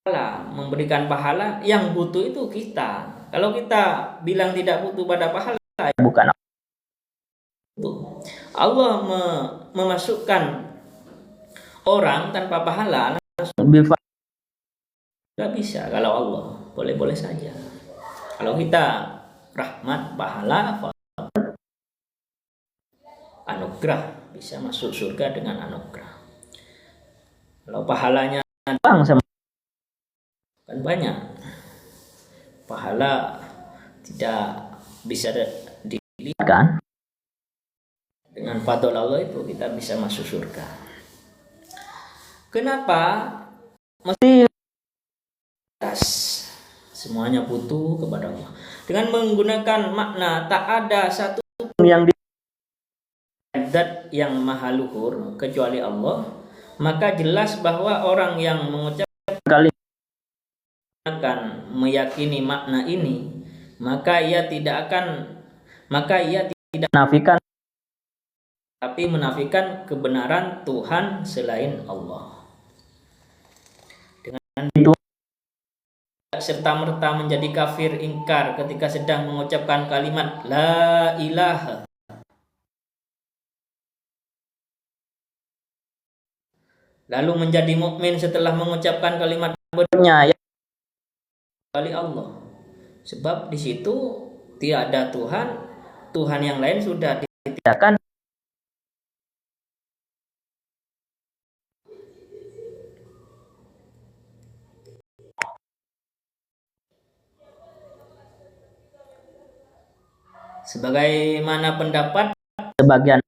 pahala, memberikan pahala. Yang butuh itu kita. Kalau kita bilang tidak butuh pada pahala, bukan Allah memasukkan orang tanpa pahala langsung nggak bisa. Kalau Allah boleh-boleh saja. Kalau kita rahmat, pahala, anugerah, bisa masuk surga dengan anugerah. Kalau pahalanya bang sama kan banyak, pahala tidak bisa dilihatkan. Dengan fadl Allah itu kita bisa masuk surga. Kenapa? Mesti semuanya butuh kepada Allah. Dengan menggunakan makna tak ada satu yang zat yang maha luhur kecuali Allah, maka jelas bahwa orang yang mengucapkan kalimat akan meyakini makna ini, maka ia tidak menafikan, tapi menafikan kebenaran Tuhan selain Allah. Dengan itu serta-merta menjadi kafir ingkar ketika sedang mengucapkan kalimat la ilaha, lalu menjadi mukmin setelah mengucapkan kalimat berikutnya ya kecuali Allah. Sebab di situ tiada Tuhan yang lain sudah ditiadakan. Sebagaimana pendapat sebagian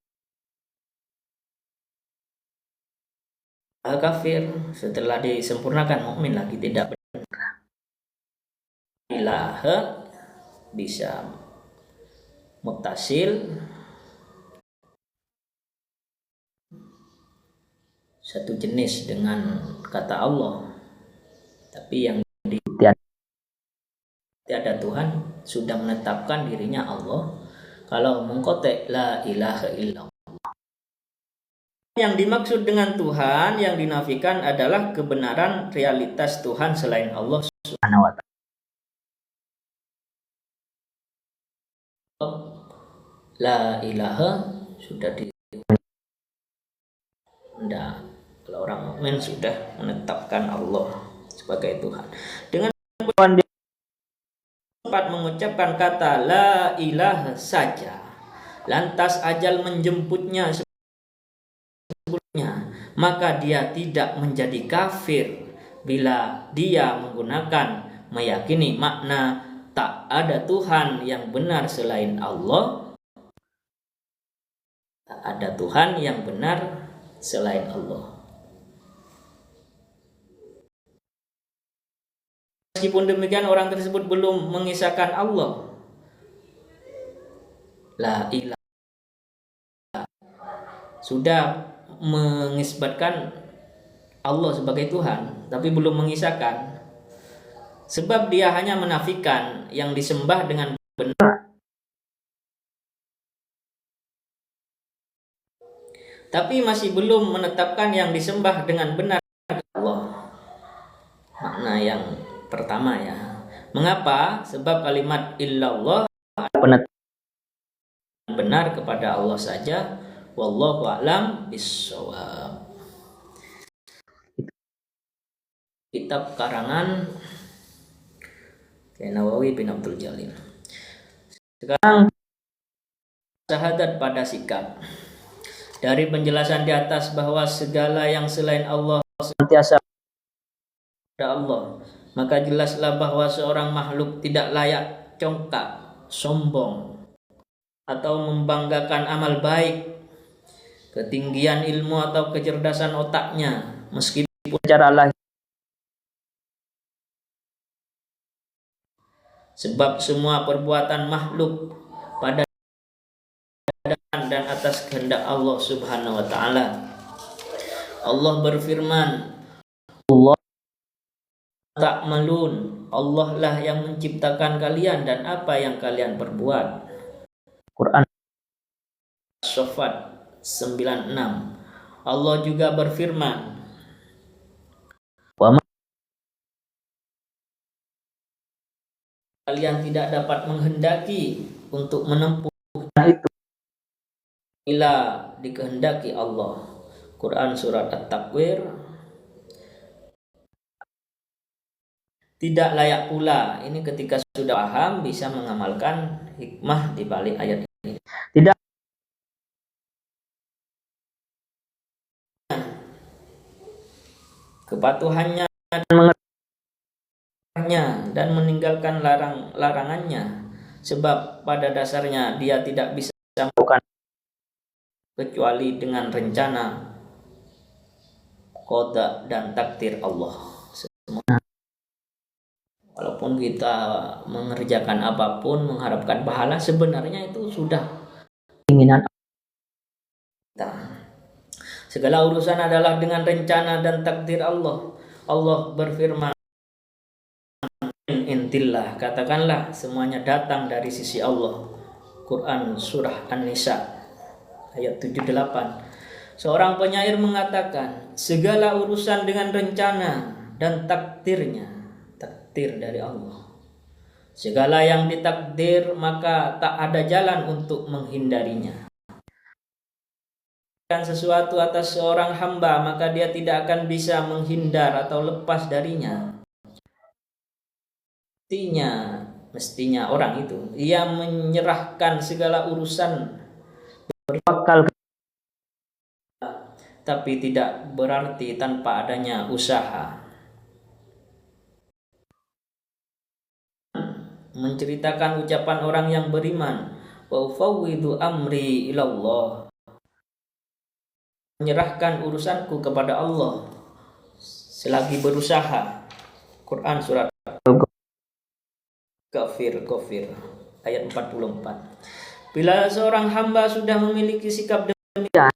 kafir setelah disempurnakan mukmin lagi tidak benar. Ilaha bisa muttasil, satu jenis dengan kata Allah, tapi yang tiada Tuhan sudah menetapkan dirinya Allah. Kalau mengkotek la ilaha illallah, yang dimaksud dengan Tuhan yang dinafikan adalah kebenaran realitas Tuhan selain Allah Subhanahu wa ta'ala. La ilaha sudah kalau orang mukmin sudah menetapkan Allah sebagai Tuhan. Dengan sempat mengucapkan kata la ilaha saja, lantas ajal menjemputnya sebelumnya, maka dia tidak menjadi kafir bila dia menggunakan meyakini makna tak ada Tuhan yang benar selain Allah. Tak ada Tuhan yang benar selain Allah. Meskipun demikian orang tersebut belum mengisahkan Allah. La ilaha sudah mengisbatkan Allah sebagai Tuhan, tapi belum mengisahkan. Sebab dia hanya menafikan yang disembah dengan benar, tapi masih belum menetapkan yang disembah dengan benar Allah. Makna yang pertama ya. Mengapa? Sebab kalimat illallah benar kepada Allah saja. Wallahu a'lam bishawab. Kitab karangan Nawawi bin Abdul Jalil. Sekarang syahadat pada sikap. Dari penjelasan di atas bahwa segala yang selain Allah senantiasa kepada Allah, maka jelaslah bahwa seorang makhluk tidak layak congkak, sombong, atau membanggakan amal baik, ketinggian ilmu atau kecerdasan otaknya, meskipun secara lahir. Sebab semua perbuatan makhluk pada dan atas kehendak Allah Subhanahu wa taala. Allah berfirman, Allah tak melun, Allah lah yang menciptakan kalian dan apa yang kalian perbuat. Quran As-Saffat 96. Allah juga berfirman, kalian tidak dapat menghendaki untuk menempuh itu bila dikehendaki Allah. Quran surat At-Takwir. Tidak layak pula, ini ketika sudah paham bisa mengamalkan hikmah di balik ayat ini. Tidak kepatuhannya dan meninggalkan larangannya, sebab pada dasarnya dia tidak bisa melakukan kecuali dengan rencana, qada dan takdir Allah. Walaupun kita mengerjakan apapun mengharapkan pahala, sebenarnya itu sudah keinginan kita. Segala urusan adalah dengan rencana dan takdir Allah. Allah berfirman, intillah, katakanlah semuanya datang dari sisi Allah. Quran surah An-Nisa ayat 78. Seorang penyair mengatakan, segala urusan dengan rencana dan takdirnya, takdir dari Allah. Segala yang ditakdir maka tak ada jalan untuk menghindarinya. Sesuatu atas seorang hamba maka dia tidak akan bisa menghindar atau lepas darinya. Mestinya orang itu ia menyerahkan segala urusan, bertawakal, tapi tidak berarti tanpa adanya usaha. Menceritakan ucapan orang yang beriman, wa ufawwidu amri ilallah, menyerahkan urusanku kepada Allah selagi berusaha. Quran surat Ghafir ayat 44. Bila seorang hamba sudah memiliki sikap demikian,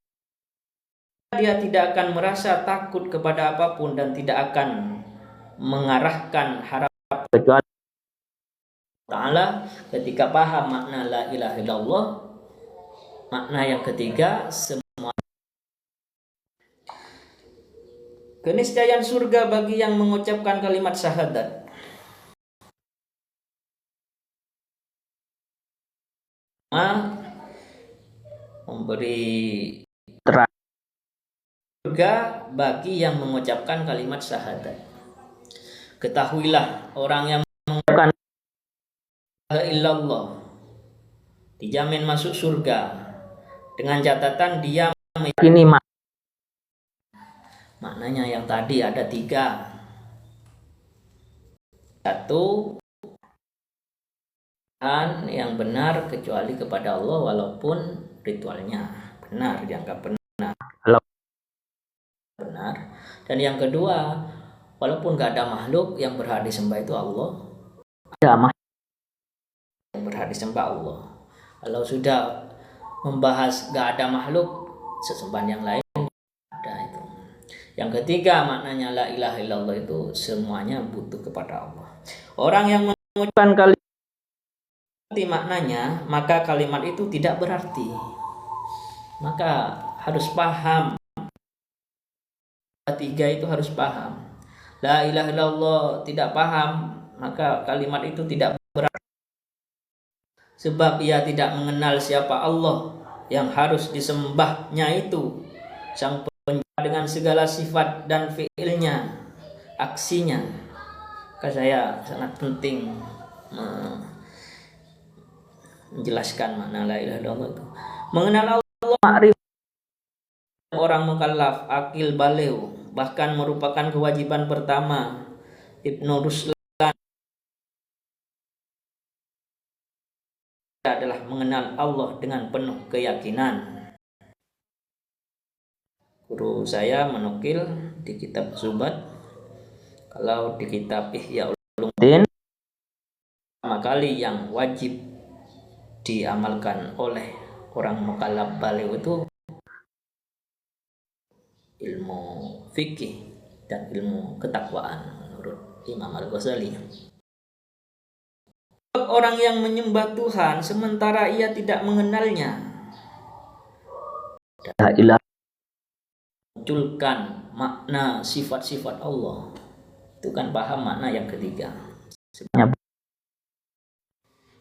dia tidak akan merasa takut kepada apapun dan tidak akan mengarahkan harapan kecuali Ta'ala. Ketika paham makna la ilaha illallah, makna yang ketiga, semua keniscayaan surga bagi yang mengucapkan kalimat syahadat. Memberi terang surga bagi yang mengucapkan kalimat syahadat. Ketahuilah, orang yang mengucapkan la ilaha illallah dijamin masuk surga dengan catatan dia meyakini maknanya yang tadi ada 3. 1, yang benar kecuali kepada Allah walaupun ritualnya benar, dianggap benar. Dan yang kedua, walaupun gak ada makhluk yang berhak disembah itu Allah, ada makhluk yang berhak disembah Allah. Kalau sudah membahas gak ada makhluk, sesembahan yang lain ada itu. Yang ketiga, maknanya la ilaha illallah itu semuanya butuh kepada Allah. Orang yang mengucapkan kalimat maknanya, maka kalimat itu tidak berarti. Maka harus paham. 3 itu harus paham. La ilaha illallah tidak paham, maka kalimat itu tidak berarti. Sebab ia tidak mengenal siapa Allah yang harus disembahnya itu, Sang Pencipta dengan segala sifat dan fiilnya, aksinya. Maka saya sangat penting menjelaskan makna la ilaha illallah itu. Mengenal Allah, ma'rifat orang mukallaf akil baligh, bahkan merupakan kewajiban pertama. Ibnu Ruslan adalah mengenal Allah dengan penuh keyakinan. Guru saya menukil di kitab Zubat, kalau di kitab Ihya Ulumuddin, pertama kali yang wajib diamalkan oleh orang mukallaf baligh itu ilmu fikih dan ilmu ketakwaan menurut Imam Al-Ghazali. Orang yang menyembah Tuhan sementara ia tidak mengenalnya, munculkan makna sifat-sifat Allah, itu kan paham makna yang ketiga.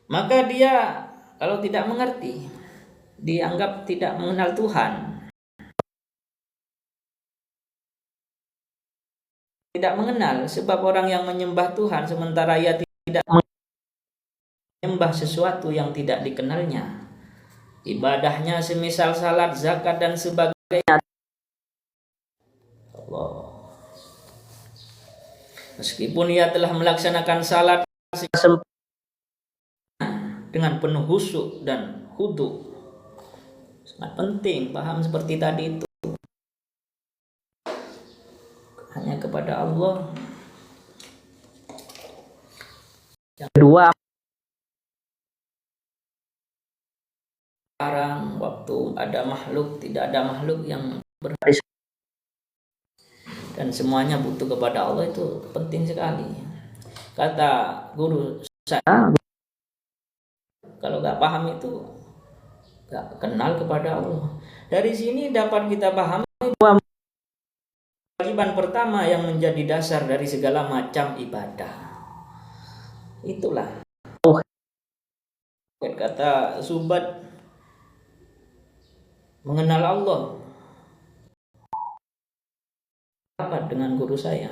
Maka dia kalau tidak mengerti, dianggap tidak mengenal Tuhan. Tidak mengenal, sebab orang yang menyembah Tuhan sementara ia tidak menyembah sesuatu yang tidak dikenalnya. Ibadahnya semisal salat, zakat dan sebagainya. Allah. Meskipun ia telah melaksanakan salat dengan penuh khusyuk dan khudu, sangat penting paham seperti tadi itu. Hanya kepada Allah. Yang kedua, sekarang waktu ada makhluk, tidak ada makhluk yang berharis dan semuanya butuh kepada Allah, itu penting sekali. Kata guru saya, kalau gak paham itu gak kenal kepada Allah. Dari sini dapat kita pahami bahwa kewajiban pertama yang menjadi dasar dari segala macam ibadah, itulah kata Zubat, mengenal Allah. Apa dengan guru saya?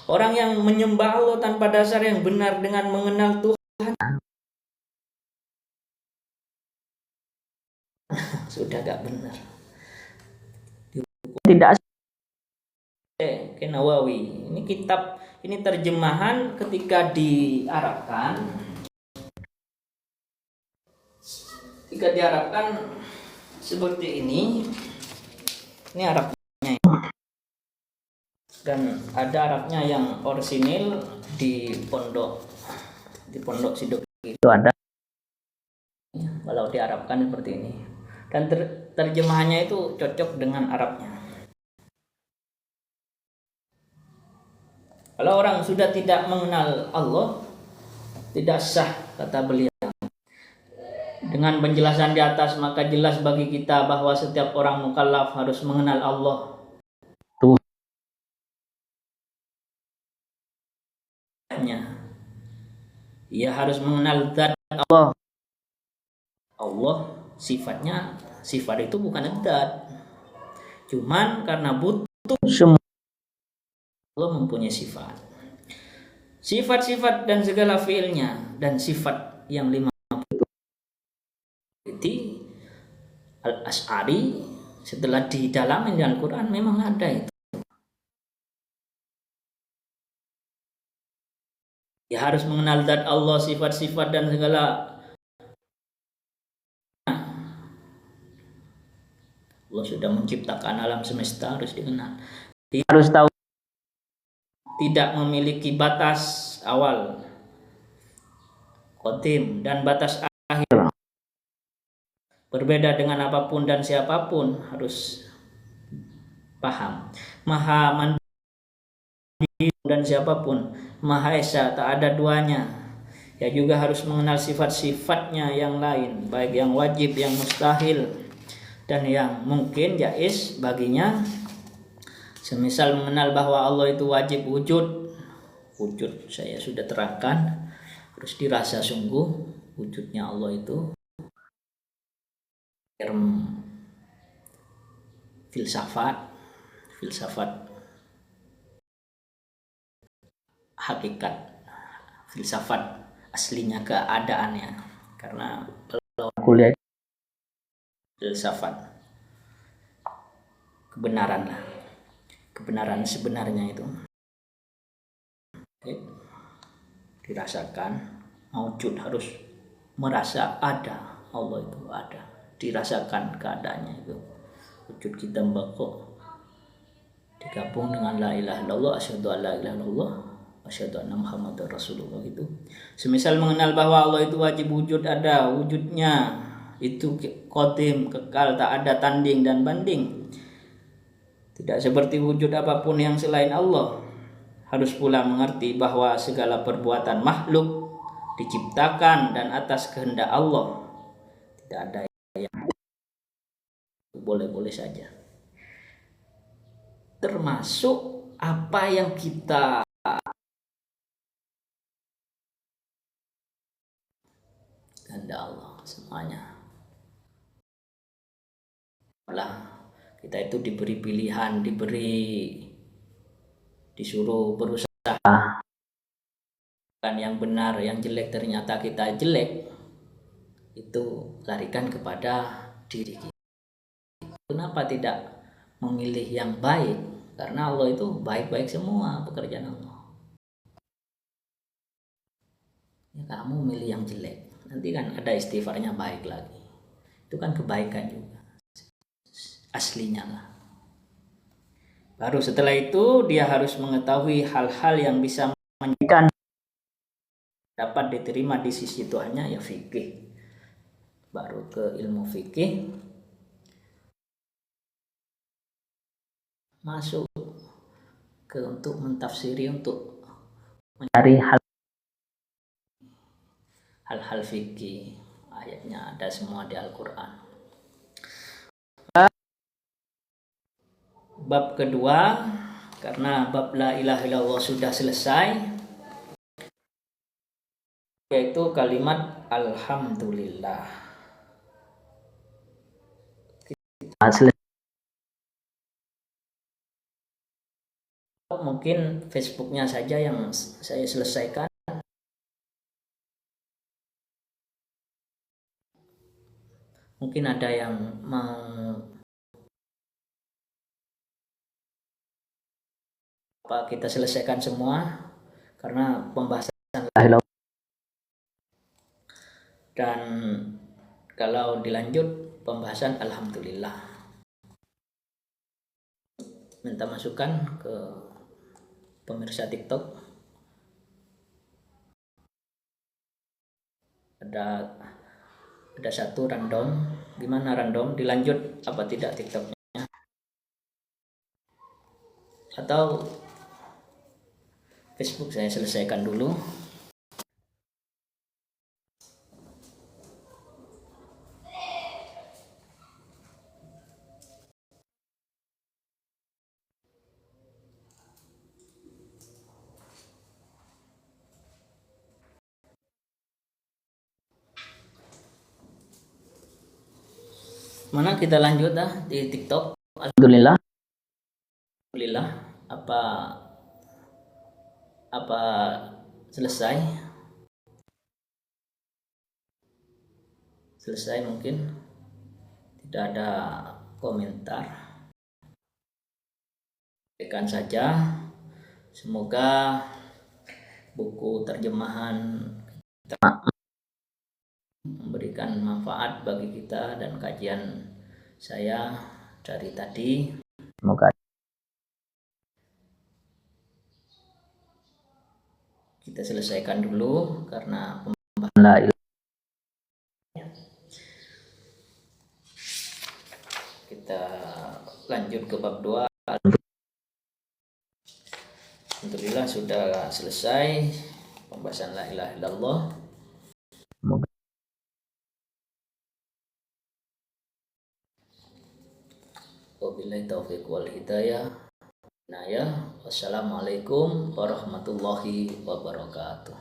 Orang yang menyembah Allah tanpa dasar yang benar dengan mengenal Tuhan sudah gak benar. Tidak Nawawi. Ini kitab, ini terjemahan ketika diarabkan. Ketika diarabkan seperti ini. Ini Arabnya. Dan ada Arabnya yang orisinil di pondok Sidok itu ada. Kalau diarabkan seperti ini. Dan terjemahannya itu cocok dengan Arabnya. Kalau orang sudah tidak mengenal Allah, tidak sah, kata beliau. Dengan penjelasan di atas, maka jelas bagi kita bahwa setiap orang mukallaf harus mengenal Allah. Ia harus mengenal zat Allah. Allah sifatnya, sifat itu bukan zat. Cuman karena butuh semua, Allah mempunyai sifat. Sifat-sifat dan segala fiilnya dan sifat yang 50 itu Al-Asy'ari setelah didalami dalam Quran memang ada itu. Ya harus mengenal zat Allah, sifat-sifat dan segala. Allah sudah menciptakan alam semesta, harus dikenal. Dia harus tahu tidak memiliki batas awal, qadim, dan batas akhir. Berbeda dengan apapun dan siapapun, harus paham. Maha mandiri dan siapapun, Maha Esa, tak ada duanya. Ya juga harus mengenal sifat-sifatnya yang lain, baik yang wajib, yang mustahil, dan yang mungkin jaiz baginya. Semisal mengenal bahwa Allah itu wajib wujud. Wujud saya sudah terangkan, harus dirasa sungguh wujudnya Allah itu. Filsafat hakikat, filsafat aslinya keadaannya. Karena kalau kuliah filsafat kebenaran lah, kebenaran sebenarnya itu dirasakan. Maujud harus merasa ada, Allah itu ada, dirasakan keadaannya itu. Wujud kita mbako digabung dengan la ilaha illallah, asyhadu an la ilaha illallah, asyhadu anna muhammadar rasulullah itu. Semisal mengenal bahwa Allah itu wajib wujud, ada wujudnya itu qadim, kekal, tak ada tanding dan banding, tidak seperti wujud apapun yang selain Allah. Harus pula mengerti bahwa segala perbuatan makhluk diciptakan dan atas kehendak Allah, tidak ada yang boleh-boleh saja, termasuk apa yang kita kehendak Allah semuanya. Lah kita itu diberi pilihan, disuruh berusaha kan yang benar, yang jelek ternyata kita jelek, itu larikan kepada diri kita. Kenapa tidak memilih yang baik? Karena Allah itu baik-baik semua pekerjaan Allah. Ya, kamu milih yang jelek, nanti kan ada istighfarnya baik lagi, itu kan kebaikan juga aslinya lah. Baru setelah itu dia harus mengetahui hal-hal yang bisa menjadikan dapat diterima di sisi Tuhannya, ya fikih. Baru ke ilmu fikih, masuk ke untuk mentafsiri, untuk mencari hal-hal fikih. Ayatnya ada semua di Al-Quran. Bab kedua, karena bab la ilaha illallah sudah selesai, yaitu kalimat alhamdulillah. Mungkin Facebooknya saja yang saya selesaikan. Mungkin ada yang mau kita selesaikan semua, karena pembahasan dan kalau dilanjut pembahasan alhamdulillah. Minta masukan ke pemirsa TikTok. Ada satu random, gimana random, dilanjut apa tidak TikToknya, atau Facebook saya selesaikan dulu. Mana kita lanjut di TikTok. Alhamdulillah. Apa selesai mungkin tidak ada komentar, berikan saja. Semoga buku terjemahan memberikan manfaat bagi kita dan kajian saya dari tadi. Semoga kita selesaikan dulu karena pembahasan. Kita lanjut ke bab 2. Alhamdulillah sudah selesai pembahasan la ilaha illallah. Wabillahi taufiq wal hidayah. Wassalamualaikum warahmatullahi wabarakatuh.